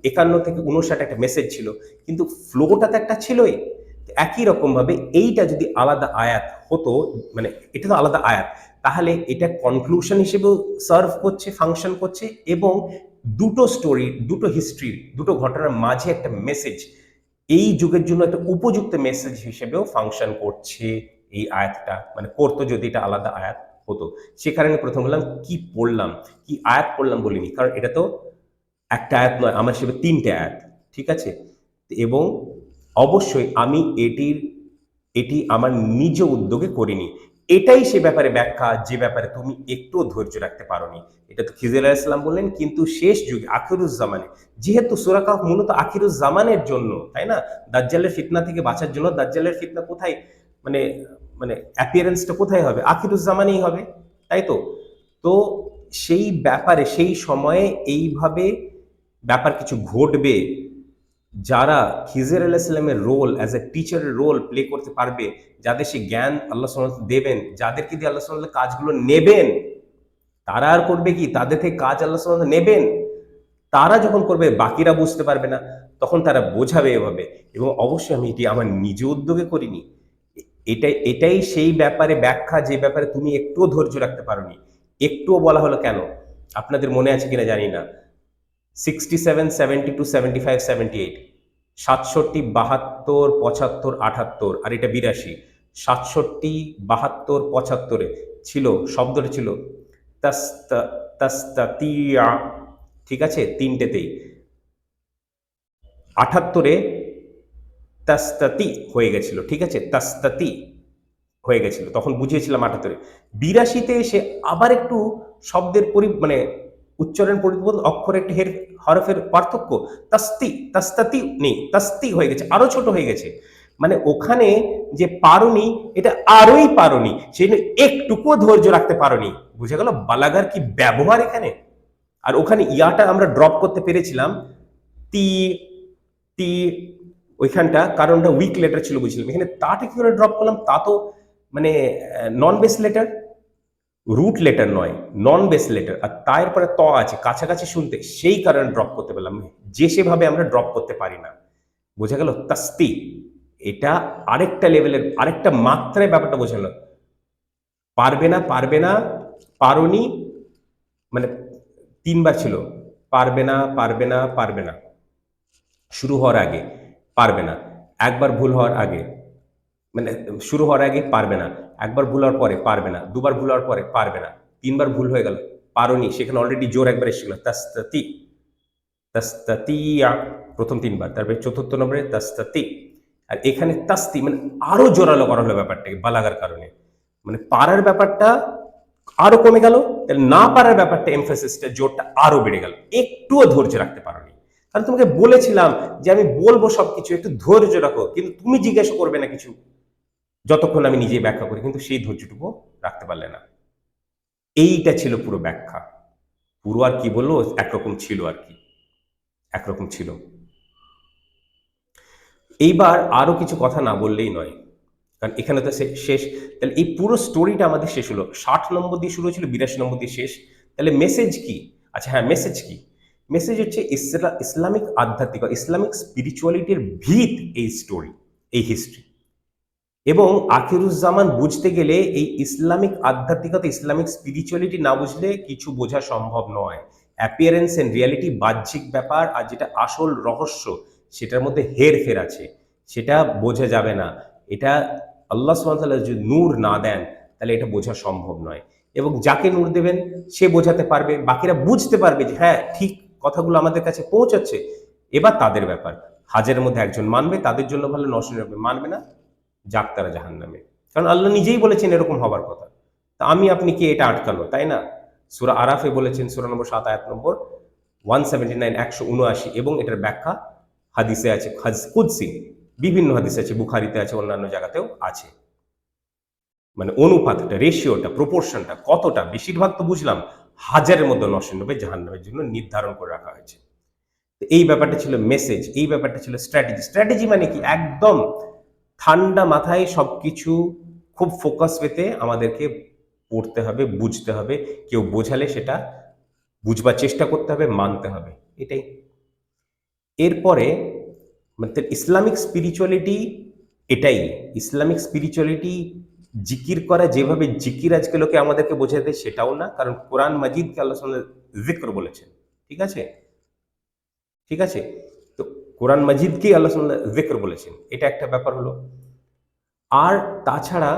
A: 51 থেকে 59 একটা মেসেজ ছিল, কিন্তু ফ্লোটা তো একটা ছিলই। একই রকম ভাবে এইটা যদি আলাদা আয়াত হতো, মানে এটা তো আলাদা আয়াত, তাহলে এটা কনক্লুশন হিসেবেও সার্ভ করছে, ফাংশন করছে, এবং দুটো স্টোরি, দুটো হিস্ট্রি, দুটো ঘটনার মাঝে একটা মেসেজ, এই যুগের জন্য একটা উপযুক্ত মেসেজ হিসেবেও ফাংশন করছে এই আয়াতটা, মানে করতো যদি এটা আলাদা আয়াত হতো। সে কারণে প্রথম বললাম কি পড়লাম, কি আয়াত পড়লাম বলিনি, কারণ এটা তো একটা আয়াত নয়, আমার হিসেবে 3টে আয়াত, ঠিক আছে? এবং অবশ্যই আমি এটি আমার নিজ উদ্যোগে করিনি, এটাই সে ব্যাপারে ব্যাখ্যা যে ব্যাপারে তুমি একটুও ধৈর্য রাখতে পারোনি। এটা তো খিজির আলাইহিস সালাম বললেন, কিন্তু শেষ যুগে, আখিরুজ্জামানে, যেহেতু সূরা কাহফ মূলত আখিরুজ্জামানের জন্য, তাই না, দাজ্জালের ফিতনা থেকে বাঁচার জন্য। দাজ্জালের ফিতনা কোথায়, মানে মানে অ্যাপিয়ারেন্সটা কোথায় হবে, আখিরুজ্জামানেই হবে, তাই তো। তো সেই ব্যাপারে, সেই সময়ে এইভাবে ব্যাপার কিছু ঘটবে, যারা খিজির আলাইহিস সালামের রোল অ্যাজ এ টিচারের রোল প্লে করতে পারবে, যাদের সে জ্ঞান আল্লাহ সুবহানাহু ওয়া তাআলা দেবেন, যাদেরকে দিয়ে আল্লাহ সুবহানাহু ওয়া তাআলা কাজগুলো নেবেন, তারা আর করবে কি, তাদের থেকে কাজ আল্লাহ সুবহানাহু ওয়া তাআলা নেবেন, তারা যখন করবে বাকিরা বুঝতে পারবে না, তখন তারা বোঝাবে এভাবে। এবং অবশ্যই আমি এটি আমার নিজ উদ্যোগে করিনি, এটাই সেই ব্যাপারে ব্যাখ্যা যে ব্যাপারে তুমি একটুও ধৈর্য রাখতে পারোনি। একটুও বলা হলো কেন, আপনাদের মনে আছে কিনা জানি না, 67, 72, 75, 78, 67, 72, 75, 78, আর এটা 82, 67, 72, 75 ছিল, শব্দটা ছিল তাস্তা, তাস্তাতিয়া, ঠিক আছে, তিনটেতেই। 78 তাস্তাতি হয়ে গেছিল, ঠিক আছে, তাস্তাতি হয়ে গেছিল, তখন বুঝিয়েছিলাম 78। 82-তে এসে আবার একটু শব্দের মানে উচ্চারণ পরিবর্তন, অক্ষরে একটু হরফের পার্থক্য, তাস্তি, তাস্তাতি নেই, তাস্তি হয়ে গেছে, আরো ছোট হয়ে গেছে। মানে ওখানে যে পারোনি, এটা আরোই পারোনি, সেই জন্য একটুকুও ধৈর্য রাখতে পারোনি। বুঝে গেল বালাগার কি ব্যবহার এখানে। আর ওখানে ইয়াটা আমরা ড্রপ করতে পেরেছিলাম, তি, তি, ওইখানটা, কারণটা উইক লেটার ছিল বুঝছিলাম। এখানে তাটা কি করে ড্রপ করলাম, তা তো মানে নন বেস লেটার, রুট লেটার নয়, নন বেস লেটার, আর তার পরে ত আছে কাছাকাছি শুনতে, সেই কারণে ড্রপ করতে পারলাম, যে সেভাবে আমরা ড্রপ করতে পারি না। বোঝা গেল, তাস্তি, এটা আরেকটা লেভেলের, আরেকটা মাত্রায় ব্যাপারটা বোঝালো। পারবে না, পারবে না, পারোনি, মানে 3বার ছিল, পারবে না, পারবে না, পারবে না, শুরু হওয়ার আগে পারবে না, একবার ভুল হওয়ার আগে, মানে শুরু হওয়ার আগে পারবে না, একবার ভুল হওয়ার পরে পারবে না, দুবার ভুল হওয়ার পরে পারবে না, 3বার ভুল হয়ে গেল, পারোনি, সেখানে অলরেডি জোর একবার এসেছিল, তাস্তাতি, তাস্তাতিয়া, প্রথম 3বার, তারপরে চতুর্থ নম্বরে তাস্তাতি, আর এখানে তাস্তি মানে আরো জোরালো করা হলো ব্যাপারটাকে বালাগার কারণে, মানে পারার ব্যাপারটা আরো কমে গেল, না পারার ব্যাপারটা এমফাসিসটা জোরটা আরো বেড়ে গেল। একটুও ধৈর্য রাখতে পারোনি, কারণ তোমাকে বলেছিলাম যে আমি বলবো সবকিছু, একটু ধৈর্য রাখো, কিন্তু তুমি জিজ্ঞাসা করবে না কিছু যতক্ষণ আমি নিজেই ব্যাখ্যা করি, কিন্তু সেই ধৈর্যটুকু রাখতে পারলে না। এইটা ছিল পুরো ব্যাখ্যা। পুরো আর কি বললো, একরকম ছিল আর কি, একরকম ছিল। এইবার আরো কিছু কথা না বললেই নয়, কারণ এখানে তো শেষ। তাহলে এই পুরো স্টোরিটা আমাদের শেষ হলো, 60 নম্বর দিয়ে শুরু হয়েছিল, 82 নম্বর দিয়ে শেষ। তাহলে মেসেজ কি? আচ্ছা হ্যাঁ, মেসেজ কি? মেসেজ হচ্ছে ইসলামিক আধ্যাত্মিক, ইসলামিক স্পিরিচুয়ালিটির ভিত এই স্টোরি, এই হিস্ট্রি। এবং আখিরুজ্জামান বুঝতে গেলে এই ইসলামিক আধ্যাত্মিকতা, ইসলামিক স্পিরিচুয়ালিটি না বুঝলে কিছু বোঝা সম্ভব নয়। অ্যাপিয়ারেন্স এন্ড রিয়ালিটি বাহ্যিক ব্যাপার, আর যেটা আসল রহস্য সেটার মধ্যে হেরফের আছে, সেটা বোঝা যাবে না। এটা আল্লাহ সুবহানাহু ওয়া তাআলা যদি নূর না দেন তাহলে এটা বোঝা সম্ভব নয়। এবং যাকে নূর দেবেন সে বোঝাতে পারবে, বাকিরা বুঝতে পারবে যে হ্যাঁ ঠিক কথাগুলো আমাদের কাছে পৌঁছাচ্ছে। এবার তাদের ব্যাপার, হাজারের মধ্যে একজন মানবে, তাদের জন্য ভালো, 999 মানবে না, যাক তারা জাহান্নামে। কারণ আল্লাহ নিজেই বলেছেন এরকম হবার কথা, তা আমি আপনি কি এটা আটকানো, তাই না? সূরা আরাফে বলেছেন, সূরা নম্বর 7 আয়াত নম্বর 179, 179, এবং এটার ব্যাখ্যা হাদিসে আছে, হাদিস কুদসি, বিভিন্ন হাদিসে আছে, বুখারীতে আছে, অন্যান্য জায়গাতেও আছে। মানে অনুপাতটা, রেশিওটা, প্রপোর্শনটা কতটা, বেশিরভাগ তো বুঝলাম হাজারের মধ্যে 990 জাহান্নামের জন্য নির্ধারণ করে রাখা হয়েছে। এই ব্যাপারটা ছিল মেসেজ, এই ব্যাপারটা ছিল স্ট্র্যাটেজি। স্ট্র্যাটেজি মানে কি? একদম ঠান্ডা মাথায় সবকিছু খুব ফোকাস পেতে আমাদেরকে পড়তে হবে, বুঝতে হবে, কেউ বোঝালে সেটা বুঝবার চেষ্টা করতে হবে, মানতে হবে, এটাই। এরপরে মানে ইসলামিক স্পিরিচুয়ালিটি এটাই। ইসলামিক স্পিরিচুয়ালিটি জিকির করা, যেভাবে জিকির আজকে লোকে আমাদেরকে বোঝাতে দেয় সেটাও না, কারণ কোরআন মাজিদকে আল্লাহ সুবহানাহু ওয়া তাআলা যিকর বলেছেন, ঠিক আছে, ঠিক আছে। তো কোরআন মাজিদকেই আল্লাহ সুবহানাহু ওয়া তাআলা যিকর বলেছেন, এটা একটা ব্যাপার হলো। আর তাছাড়া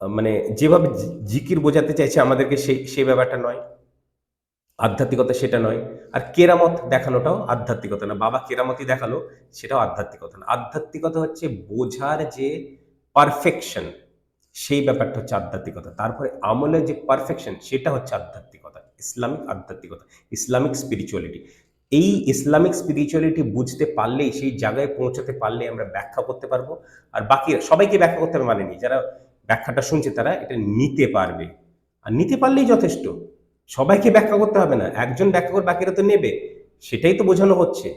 A: মানে যেভাবে জিকির বোঝাতে চাইছে আমাদেরকে সেই ব্যাপারটা নয়, আধ্যাত্মিকতা সেটা নয়। আর কেরামত দেখানোটাও আধ্যাত্মিকতা না, বাবা কেরামতি দেখালো সেটাও আধ্যাত্মিকতা না। আধ্যাত্মিকতা হচ্ছে বোঝার যে পারফেকশন, সেই ব্যাপারটা হচ্ছে আধ্যাত্মিকতা। তারপরে আমলের যে পারফেকশন সেটা হচ্ছে আধ্যাত্মিকতা, ইসলামিক আধ্যাত্মিকতা, ইসলামিক স্পিরিচুয়ালিটি। এই ইসলামিক স্পিরিচুয়ালিটি বুঝতে পারলেই, সেই জায়গায় পৌঁছাতে পারলে আমরা ব্যাখ্যা করতে পারবো। আর বাকি সবাইকে ব্যাখ্যা করতে হবে মানে নেই, যারা ব্যাখ্যাটা শুনছে তারা এটা নিতে পারবে, আর নিতে পারলেই যথেষ্ট। সবাইকে ব্যাখ্যা করতে হবে না, একজন ব্যাখ্যা করে বাকিরা তো নেবে, সেটাই তো বোঝানো হচ্ছে,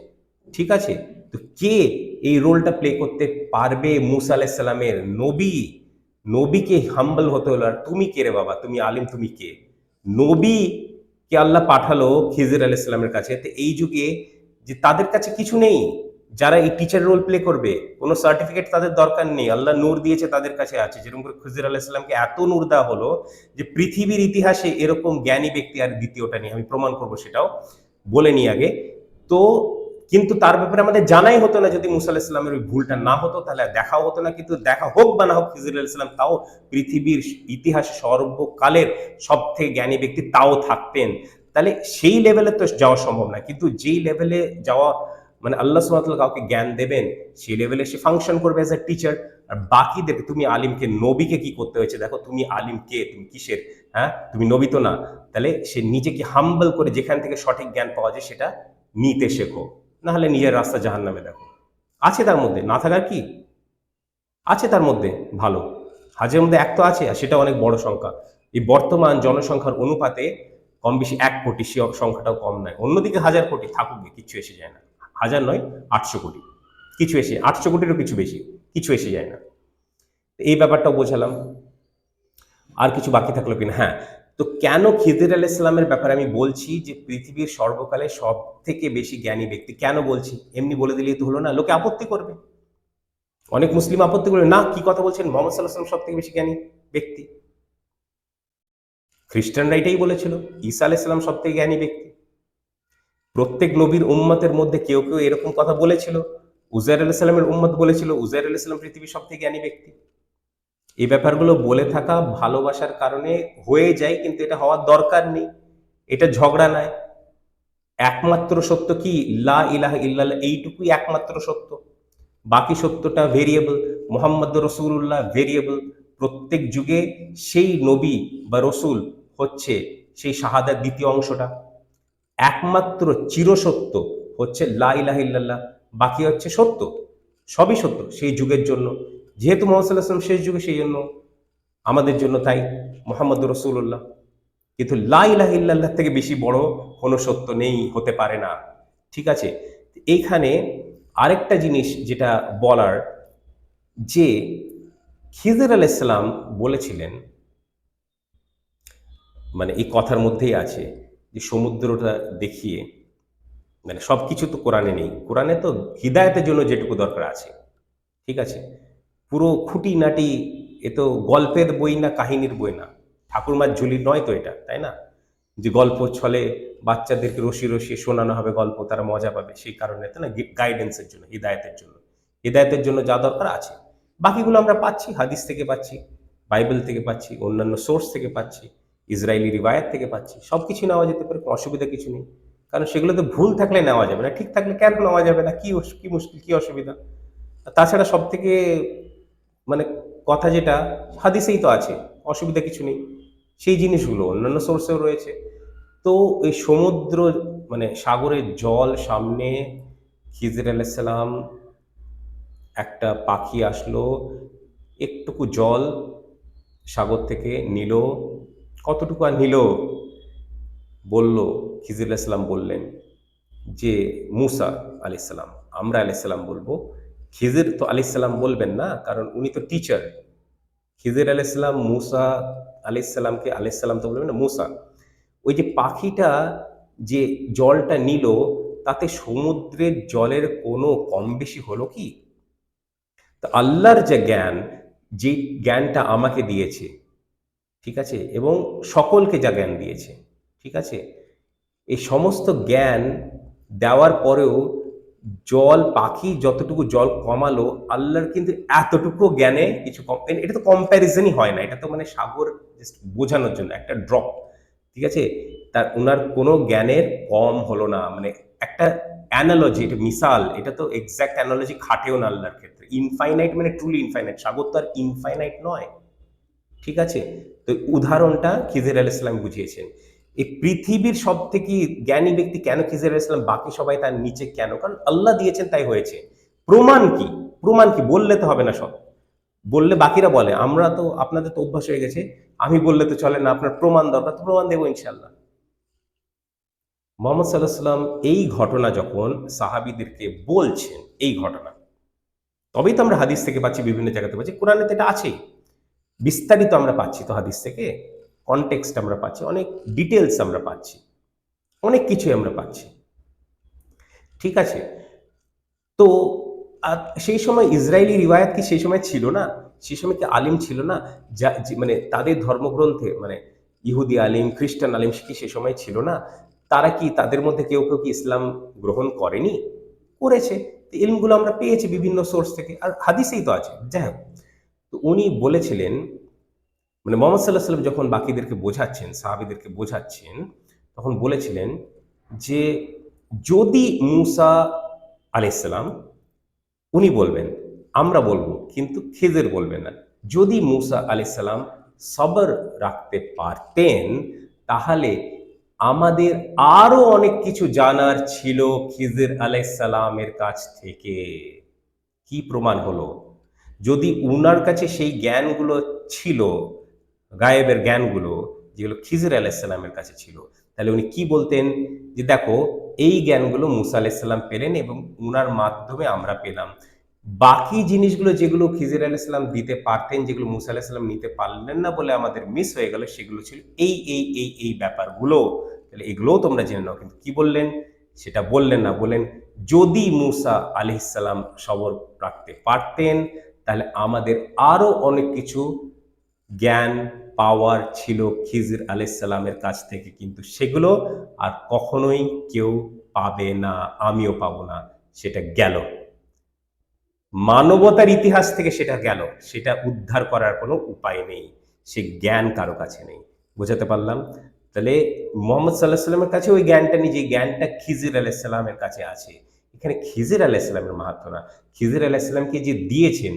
A: ঠিক আছে। তো কে এই রোলটা প্লে করতে পারবে? মুসা আলাইহিস সালামের নবী, নবীকে হাম্বল হতে হলো। আর তুমি কে রে বাবা, তুমি আলিম, তুমি কে? নবী কে আল্লাহ পাঠালো খিজির আলাইহিস সালামের কাছে, তো এই যুগে যে তাদের কাছে কিছু নেই যারা এই টিচার রোল প্লে করবে, কোনো সার্টিফিকেট তাদের দরকার নেই, আল্লাহ নূর দিয়েছে তাদের কাছে আছে। যেরকম করে খিজির আলাইহিস সালামকে এত নূর দেওয়া হলো যে পৃথিবীর ইতিহাসে এরকম জ্ঞানী ব্যক্তি আর দ্বিতীয়টা নেই। আমি প্রমাণ করবো, সেটাও বলে নিই আগে। তো কিন্তু তার ব্যাপারে আমাদের জানাই হতো না, যদি মুসা আলাইহিস সালামের ওই ভুলটা না হতো তাহলে দেখাও হতো না। কিন্তু দেখা হোক বা না হোক, খিজির আলাইহিস সালাম তাও পৃথিবীর ইতিহাসে সর্বকালের সব থেকে জ্ঞানী ব্যক্তি তাও থাকতেন। তাহলে সেই লেভেলে তো যাওয়া সম্ভব না, কিন্তু যেই লেভেলে যাওয়া মানে আল্লাহ সুবহানাহু ওয়া তাআলা কাউকে জ্ঞান দেবেন, সেই লেভেলে সে ফাংশন করবে অ্যাজ এ টিচার। আর বাকিদেরকে, তুমি আলিমকে, নবীকে কি করতে হয়েছে দেখো, তুমি আলিম কে, তুমি কিসের, হ্যাঁ তুমি নবী তো না। তাহলে সে নিজেকে হাম্বল করে যেখান থেকে সঠিক জ্ঞান পাওয়া যায় সেটা নিতে শেখো, না হলে নিজের রাস্তা জাহান্নামে দেখো। আছে তার মধ্যে, না থাকার কি আছে তার মধ্যে? ভালো, হাজারের মধ্যে এক তো আছে, আর সেটা অনেক বড় সংখ্যা। এই বর্তমান জনসংখ্যার অনুপাতে কম বেশি 1 কোটি, সে সংখ্যাটাও কম নয়। অন্যদিকে 1000 কোটি থাকুক, কিছু এসে যায় না। 1000 নয়, 800 কোটি, কিছু এসে, 800 কোটিরও কিছু বেশি, কিছু এসে যায় না। এই ব্যাপারটাও বোঝালাম। আর কিছু বাকি থাকলো কিনা? হ্যাঁ, তো কেন খিজির আলাইহিস সালামের ব্যাপারে আমি বলছি যে পৃথিবীর সর্বকালে সব থেকে বেশি জ্ঞানী ব্যক্তি, কেন বলছি? এমনি বলে দিলেই তো হলো না, লোকে আপত্তি করবে, অনেক মুসলিম আপত্তি করবে, না কি কথা বলছেন, মোহাম্মদ সাল্লাল্লাহু আলাইহি ওয়াসাল্লাম সব থেকে বেশি জ্ঞানী ব্যক্তি। খ্রিস্টানরা এটাই বলেছিল, ঈসা আলাইহিস সালাম সব থেকে জ্ঞানী ব্যক্তি। প্রত্যেক নবীর উম্মতের মধ্যে কেউ কেউ এরকম কথা বলেছিল। উজাইর আলাইহিস সালামের উম্মত বলেছিল উজাইর আলাইহিস সালাম পৃথিবীর সব থেকে জ্ঞানী ব্যক্তি। এই ব্যাপারগুলো বলে থাকা ভালোবাসার কারণে হয়ে যায়, কিন্তু এটা হওয়ার দরকার নেই, এটা ঝগড়া নয়। একমাত্র সত্য কি? লা ইলাহা ইল্লাল্লাহ, এইটুকুই একমাত্র সত্য। বাকি সত্যটা ভেরিয়েবল। মোহাম্মদ রসুল্লাহ ভেরিয়েবল। প্রত্যেক যুগে সেই নবী বা রসুল হচ্ছে সেই শাহাদার দ্বিতীয় অংশটা। একমাত্র চিরসত্য হচ্ছে লা ইলাহা ইল্লাল্লাহ, বাকি হচ্ছে সত্য, সবই সত্য সেই যুগের জন্য। যেহেতু মোহাম্মদ সাল্লাহ সাল্লাম শেষ যুগে, সেই জন্য আমাদের জন্য তাই মোহাম্মদ রসুল্লাহ। কিন্তু লা ইলাহা ইল্লাল্লাহ থেকে বেশি বড় কোনো সত্য নেই, হতে পারে না। ঠিক আছে, এইখানে আরেকটা জিনিস যেটা বলার, যে খিজির আলাইহিসসালাম বলেছিলেন, মানে এই কথার মধ্যেই আছে যে সমুদ্রটা দেখিয়ে, মানে সব কিছু তো কোরআনে নেই, কোরআনে তো হিদায়তের জন্য যেটুকু দরকার আছে। ঠিক আছে, পুরো খুঁটিনাটি, এ তো গল্পের বই না, কাহিনীর বই না, ঠাকুরমার ঝুলি নয় তো এটা, তাই না? যে গল্প ছলে বাচ্চাদেরকে রসি রসিয়ে শোনানো হবে গল্প, তারা মজা পাবে, সেই কারণে তো না, গাইডেন্সের জন্য, হিদায়তের জন্য। হিদায়তের জন্য যা দরকার আছে, বাকিগুলো আমরা পাচ্ছি, হাদিস থেকে পাচ্ছি, বাইবেল থেকে পাচ্ছি, অন্যান্য সোর্স থেকে পাচ্ছি, ইসরায়েলি রিবায়াত থেকে পাচ্ছি। সব কিছু নেওয়া যেতে পারে, কোনো অসুবিধা কিছু নেই। কারণ সেগুলোতে ভুল থাকলে নেওয়া যাবে না, ঠিক থাকলে কেন নেওয়া যাবে না? কি মুশকিল, কি অসুবিধা? তাছাড়া সব থেকে মানে কথা যেটা, হাদিসেই তো আছে, অসুবিধা কিছু নেই। সেই জিনিসগুলো অন্যান্য সোর্সেও রয়েছে। তো এই সমুদ্র, মানে সাগরের জল সামনে, খিজির আলাইসালাম, একটা পাখি আসলো, একটুকু জল সাগর থেকে নিল। কতটুকু আর নিল? বলল, খিজির আলাইসালাম বললেন যে মুসা আলাইসালাম, আমরা আলাইসালাম বলবো, খিজির তো আলাইসালাম বলবেন না, কারণ উনি তো টিচার। খিজির আলাইসালাম মুসা আলাইসালামকে আলাইসালাম তো বলবেন না, মুসা। ওই যে পাখিটা যে জলটা নিল, তাতে সমুদ্রের জলের কোনো কম বেশি হলো কি? তো আল্লাহর যে জ্ঞান, যে জ্ঞানটা আমাকে দিয়েছে, ঠিক আছে, এবং সকলকে যা জ্ঞান দিয়েছে, ঠিক আছে, এই সমস্ত জ্ঞান দেওয়ার পরেও জল, পাখি যতটুকু জল কমালো, আল্লাহর কিন্তু এতটুকু জ্ঞানে কিছু কম। এটা তো কম্প্যারিজনই হয় না, এটা তো মানে সাগর জাস্ট বোঝানোর জন্য একটা ড্রপ। ঠিক আছে, তার ওনার কোনো জ্ঞানের কম হলো না। মানে একটা অ্যানালজি, এটা মিসাল, এটা তো এক্সাক্ট অ্যানালজি খাটেও না আল্লাহর ক্ষেত্রে। ইনফাইনাইট মানে ট্রুলি ইনফাইনাইট, সাগর তো আর ইনফাইনাইট নয়। ঠিক আছে, তো উদাহরণটা খিজির আলাইহিস সালাম বুঝিয়েছেন। এই পৃথিবীর সব থেকে জ্ঞানী ব্যক্তি কেন খিজির আলাইহিস সালাম, বাকি সবাই তার নিচে কেন? কারণ আল্লাহ দিয়েছেন, তাই হয়েছে। প্রমাণ কি? প্রমাণ কি? বললে তো হবে না সব। বললে বাকিরা বলে, আমরা তো, আপনাদের তো অভ্যাস হয়ে গেছে, আমি বললে তো চলে না, আপনার প্রমাণ দরকার, তো প্রমাণ দেবো ইনশাল্লাহ। মোহাম্মদ সাল্লাহ সাল্লাম এই ঘটনা যখন সাহাবীদেরকে বলছেন, এই ঘটনা, তবেই তো আমরা হাদিস থেকে পাচ্ছি, বিভিন্ন জায়গাতে পাচ্ছি, কোরআনে তো এটা আছেই, বিস্তারিত আমরা পাচ্ছি তো হাদিস থেকে, কনটেক্সট আমরা পাচ্ছি, অনেক ডিটেলস আমরা পাচ্ছি, অনেক কিছুই আমরা পাচ্ছি। ঠিক আছে, তো সেই সময় ইসরায়েলি রিওয়ায়াত কি সেই সময় ছিল না? সেই সময় কি আলিম ছিল না? মানে তাদের ধর্মগ্রন্থে, মানে ইহুদি আলিম, খ্রিস্টান আলিম কি সে সময় ছিল না? তারা কি, তাদের মধ্যে কেউ কেউ কি ইসলাম গ্রহণ করেনি? করেছে। তো ইলমগুলো আমরা পেয়েছি বিভিন্ন সোর্স থেকে, আর হাদিসেই তো আছে। যাই হোক, তো উনি বলেছিলেন, মানে মোহাম্মদ সাল্লাহ সাল্লাম যখন বাকিদেরকে বোঝাচ্ছেন, সাহাবীদেরকে বোঝাচ্ছেন, তখন বলেছিলেন যে যদি মুসা আলাইসালাম, উনি বলবেন, আমরা বলবো, কিন্তু খিজির বলবেন না, যদি মুসা আলাইসালাম সবর রাখতে পারতেন, তাহলে আমাদের আরো অনেক কিছু জানার ছিল খিজির আলাইসালামের কাছ থেকে। কি প্রমাণ হলো? যদি উনার কাছে সেই জ্ঞানগুলো ছিল, গায়েবের জ্ঞানগুলো, যেগুলো খিজির আলাইসাল্লামের কাছে ছিল, তাহলে উনি কি বলতেন? যে দেখো, এই জ্ঞানগুলো মুসা আলাইসাল্লাম পেলেন এবং উনার মাধ্যমে আমরা পেলাম। বাকি জিনিসগুলো যেগুলো খিজির আলাইসাল্লাম দিতে পারতেন, যেগুলো মুসা আলাইসাল্লাম নিতে পারলেন না বলে আমাদের মিস হয়ে গেল, সেগুলো ছিল এই ব্যাপারগুলো। তাহলে এগুলোও তোমরা জেনে নাও। কিন্তু কি বললেন? সেটা বললেন না, বললেন যদি মুসা আলাইহিসসালাম সবর রাখতে পারতেন, তাহলে আমাদের আরো অনেক কিছু জ্ঞান পাওয়ার ছিল খিজির আলাইহিসসালামের কাছ থেকে, কিন্তু সেগুলো আর কখনোই কেউ পাবে না, আমিও পাবো না। সেটা গেল, মানবতার ইতিহাস থেকে সেটা গেল, সেটা উদ্ধার করার কোনো উপায় নেই, সে জ্ঞান কারো কাছে নেই। বোঝাতে পারলাম? তাহলে মোহাম্মদ সাল্লাহ সাল্লামের কাছে ওই জ্ঞানটা নেই, যে জ্ঞানটা খিজির আলাইহিস সালামের কাছে আছে। এখানে খিজির আলাইহিসসালামের মাহাত্ম্য না, খিজির আলাইহিসসালামকে যে দিয়েছেন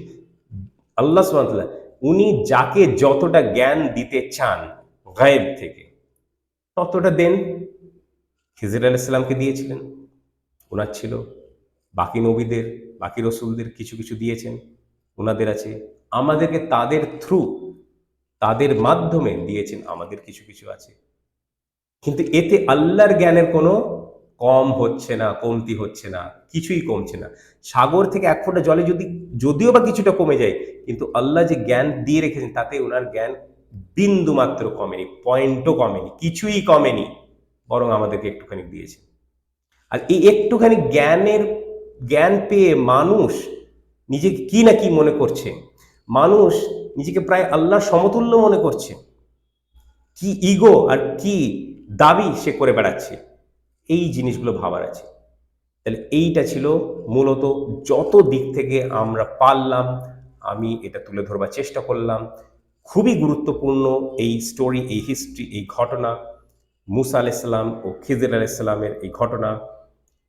A: আল্লাহ সুবহানাহু ওয়া তাআলা, উনি যাকে যতটা জ্ঞান দিতে চান গায়েব থেকে ততটা দেন। খিজির আলাইহিসসালামকে দিয়েছিলেন, ওনার ছিল। বাকি নবীদের, বাকি রসুলদের কিছু কিছু দিয়েছেন, ওনাদের আছে। আমাদেরকে তাদের থ্রু, তাদের মাধ্যমে দিয়েছেন, আমাদের কিছু কিছু আছে। কিন্তু এতে আল্লাহর জ্ঞানের কোনো কম হচ্ছে না, কমতি হচ্ছে না, কিছুই কমছে না। সাগর থেকে এক ফোঁটা জলে যদিও বা কিছুটা কমে যায়, কিন্তু আল্লাহ যে জ্ঞান দিয়ে রেখেছেন তাতে ওনার জ্ঞান বিন্দু মাত্র কমেনি, পয়েন্টও কমেনি, কিছুই কমেনি, বরং আমাদেরকে একটুখানি দিয়েছে। আর এই একটুখানি জ্ঞান পেয়ে মানুষ নিজেকে কি না কি মনে করছে, মানুষ নিজেকে প্রায় আল্লাহর সমতুল্য মনে করছে, কি ইগো আর কি দাবি সে করে বেড়াচ্ছে, এই জিনিসগুলো ভাবার আছে। তাহলে এইটা ছিল মূলত, যত দিক থেকে আমরা পারলাম আমি এটা তুলে ধরবার চেষ্টা করলাম। খুবই গুরুত্বপূর্ণ এই স্টোরি, এই হিস্ট্রি, এই ঘটনা, মুসা আলাইহিসসালাম ও খিজির আলাইহিসসালামের এই ঘটনা।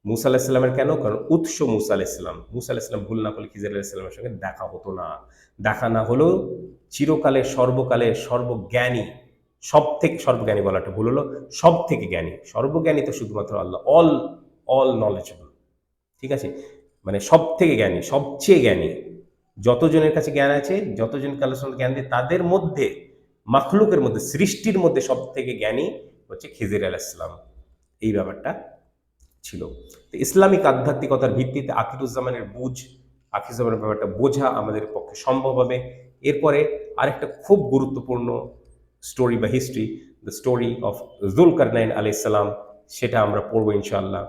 A: মুসা আলাইহিসসালামের কেন? কারণ উৎস মুসা আলাইহিসসালাম। মুসা আলাইহিসসালাম ভুল না করলে খিজির আলাইহিসসালামের সঙ্গে দেখা হতো না। দেখা না হলেও চিরকালের, সর্বকালের সর্বজ্ঞানী, সব থেকে সর্বজ্ঞানী বলাটা ভুল হলো, সব থেকে জ্ঞানী। সর্বজ্ঞানী তো শুধুমাত্র আল্লাহ, অল নলেজেবল, ঠিক আছে? মানে সব থেকে জ্ঞানী, সবচেয়ে জ্ঞানী। যতজনের কাছে জ্ঞান আছে, যতজনকে আল্লাহ সুবহানাহু ওয়া তাআলা জ্ঞান দেয়, তাদের মধ্যে, মাখলুকের মধ্যে, সৃষ্টির মধ্যে সব থেকে জ্ঞানী হচ্ছে খিজির আলাইহিসসালাম। এই ব্যাপারটা ছিল। তো ইসলামিক আধ্যাত্মিকতার ভিত্তিতে আখিরুজ্জামানের আখিরুজ্জামানের ব্যাপারটা বোঝা আমাদের পক্ষে সম্ভব হবে। এরপরে আরেকটা খুব গুরুত্বপূর্ণ স্টোরি বা history, the story of Zulkarnain আলাইহিস সালাম, সেটা আমরা পড়বো ইনশাআল্লাহ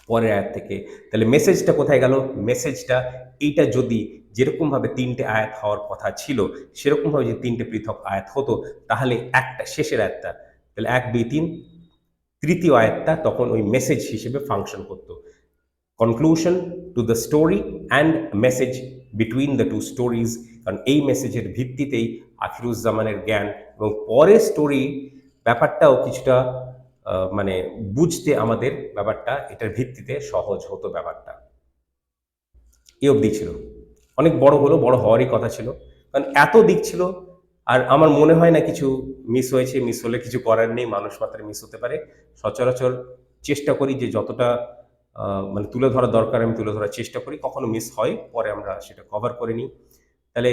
A: পরের আয়াত থেকে। তাহলে মেসেজটা কোথায় গেল? মেসেজটা এইটা, যদি যেরকমভাবে 3টে আয়াত হওয়ার কথা ছিল, সেরকমভাবে যদি 3টে পৃথক আয়াত হতো, তাহলে একটা শেষের আয়াতটা, তাহলে 1, 2, 3, তৃতীয় আয়াতটা তখন ওই মেসেজ হিসেবে ফাংশন করত। Conclusion to the story and message between the two stories. কারণ এই মেসেজের ভিত্তিতেই আখিরুজ্জামানের জ্ঞান এবং পরের স্টোরি ব্যাপারটাও কিছুটা মানে বুঝতে আমাদের ব্যাপারটা এটার ভিত্তিতে সহজ হতো ব্যাপারটা। এই অবধি ছিল। অনেক বড় হলো, বড় হওয়ারই কথা ছিল, কারণ এত দিক ছিল। আর আমার মনে হয় না কিছু মিস হয়েছে। মিস হলে কিছু করার নেই, মানুষ মাত্রায় মিস হতে পারে। সচরাচর চেষ্টা করি যে যতটা মানে তুলে ধরা দরকার আমি তুলে ধরার চেষ্টা করি। কখনো মিস হয়, পরে আমরা সেটা কভার করে নিই। তাহলে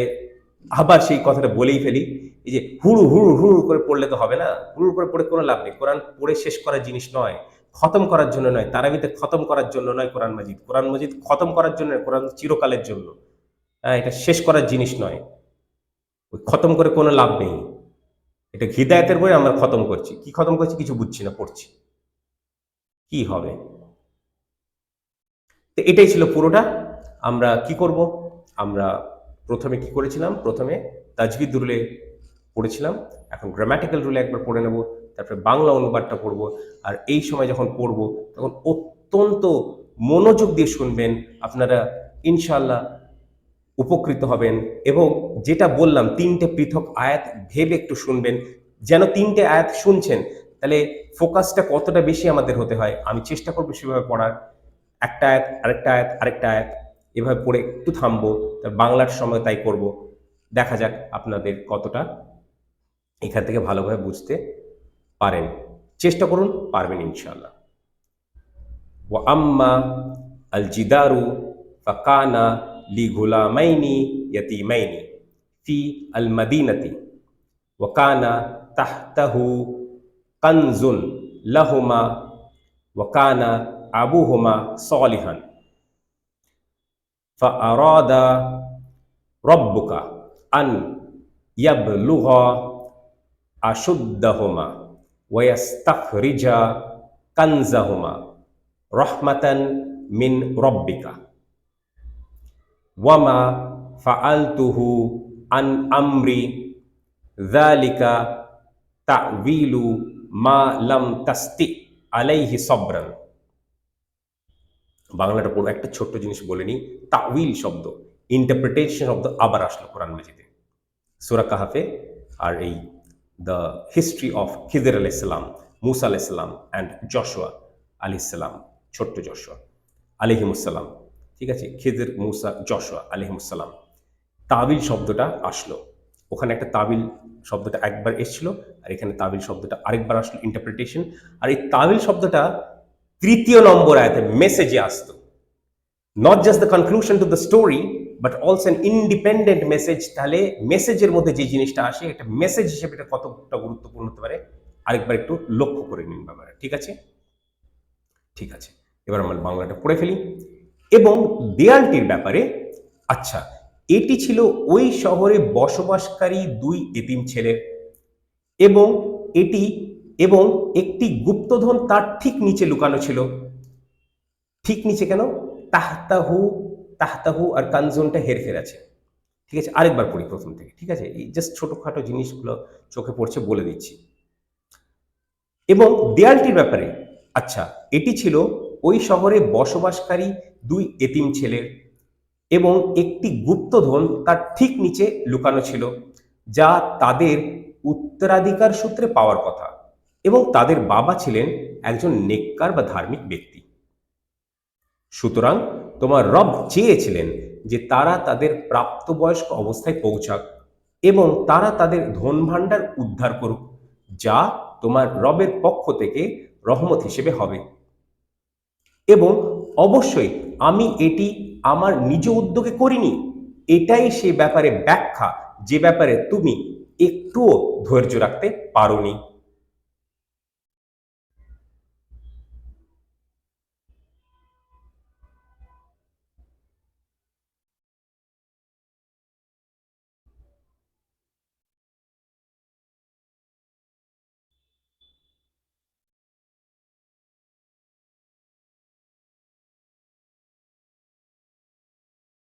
A: আবার সেই কথাটা বলেই ফেলি, এই যে হুড়ু হুড়ু হুড়ু করে পড়লে তো হবে না। হুড়ু করে পড়ে কোনো লাভ নেই। কোরআন পড়ে শেষ করার জিনিস নয়, খতম করার জন্য নয়, তারাবিতে খতম করার জন্য নয়। কোরআন মাজিদ, কোরআন মাজিদ খতম করার জন্য, কোরআন চিরকালের জন্য। এটা শেষ করার জিনিস নয়, ওই খতম করে কোনো লাভ নেই। এটা হিদায়াতের বই, আমরা খতম করছি। কি খতম করছি? কিছু বুঝছি না, পড়ছি, কি হবে? তো এটাই ছিল পুরোটা। আমরা কি করব? আমরা প্রথমে কি করেছিলাম? প্রথমে তাজবিদ রুলে পড়েছিলাম, এখন গ্রামাটিক্যাল রুলে একবার পড়ে নেব, তারপরে বাংলা অনুবাদটা পড়ব। আর এই সময় যখন পড়ব তখন অত্যন্ত মনোযোগ দিয়ে শুনবেন, আপনারা ইনশাআল্লাহ উপকৃত হবেন। এবং যেটা বললাম 3টে পৃথক আয়াত ভেবে একটু শুনবেন, যেন 3টে আয়াত শুনছেন, তাহলে ফোকাসটা কতটা বেশি আমাদের হতে হয় আমি চেষ্টা করবো সেভাবে পড়ার। একটা আয়াত, আরেকটা আয়াত, আরেকটা আয়াত, এভাবে পড়ে একটু থামবো, তার বাংলার সময় তাই করব। দেখা যাক আপনাদের কতটা এখান থেকে ভালোভাবে বুঝতে পারেন। চেষ্টা করুন, পারবেন ইনশাআল্লাহ। ওয়া আম্মা আল জিদারু ফাকানা লি গুলামাইনি ইয়াতীমাইনি ফি আল মাদিনাতি ওয়া কানা তাহতাহু কানজুন লাহুমা ওয়া কানা আবুহুমা সালিহান ফাআরাদা রাব্বুকা আন ইয়াবলুগা আশুদ্দাহুমা ওয়া ইয়াস্তাখরিজা কানজাহুমা রহমাতান মিন রব্বিকা ওয়ামা ফাআলতুহু আন আমরি যালিকা তা'ওয়িলু মা লাম তাস্তি আলাইহি সবরান। বাংলাটা পুরো একটা ছোট্ট জিনিস বলে নিই। তা'ওয়িল শব্দ, ইন্টারপ্রিটেশন শব্দ আবার আসলো কোরআন মাজিদে, সূরা কাহাফে। আর এই দ্য হিস্ট্রি অফ খিজির আলাইহিস সালাম, মুসা আলাইহিস সালাম অ্যান্ড জশুয়া আলাইহিস সালাম, ছোট্ট জশুয়া। আলাইহিমুসসালাম, ঠিক আছে, খেজর, মুসা, যশোয়া আলাইহিমুসসালাম, তাবিল শব্দটা আসলো। ওখানে একটা তাবিল শব্দটা একবার এসেছিল, আর এখানে তাবিল শব্দটা আরেকবার আসলো, ইন্টারপ্রিটেশন। আর এই তাবিল শব্দটা তৃতীয় নম্বর আয়াতে মেসেজে আসতো, not just the conclusion to the story but also an independent message. তাহলে মেসেজের মধ্যে যে জিনিসটা আসে, এটা মেসেজ হিসেবে এটা কতটা গুরুত্বপূর্ণ হতে পারে আরেকবার একটু লক্ষ্য করে নিন ব্যাপারে, ঠিক আছে? ঠিক আছে, এবার আমরা বাংলাটা পড়ে ফেলি। এবং দেয়ালটির ব্যাপারে, আচ্ছা, এটি ছিল ওই শহরে বসবাসকারী দুই এতিম ছেলের, এবং এটি এবং একটি গুপ্তধন তার ঠিক নিচে লুকানো ছিল। ঠিক নিচে কেন? তাহতাহু, তাহতাহু আর কানজুনটা হেরফের আছে, ঠিক আছে? আরেকবার পড়ি প্রথম থেকে, ঠিক আছে? এই জাস্ট ছোটখাটো জিনিসগুলো চোখে পড়ছে বলে দিচ্ছি। এবং দেয়ালটির ব্যাপারে, আচ্ছা, এটি ছিল ওই শহরে বসবাসকারী দুই এতিম ছেলের, এবং একটি গুপ্তধন তার ঠিক নিচে লুকানো ছিল, যা তাদের উত্তরাধিকার সূত্রে পাওয়ার কথা, এবং তাদের বাবা ছিলেন একজন নেককার বা ধার্মিক ব্যক্তি। সুতরাং তোমার রব চেয়েছিলেন যে তারা তাদের প্রাপ্তবয়স্ক অবস্থায় পৌঁছাক, এবং তারা তাদের ধন ভাণ্ডার উদ্ধার করুক, যা তোমার রবের পক্ষ থেকে রহমত হিসেবে হবে। এবং অবশ্যই আমি এটি আমার নিজ উদ্যোগে করিনি, এটাই সে ব্যাপারে ব্যাখ্যা যে ব্যাপারে তুমি একটুও ধৈর্য রাখতে পারোনি।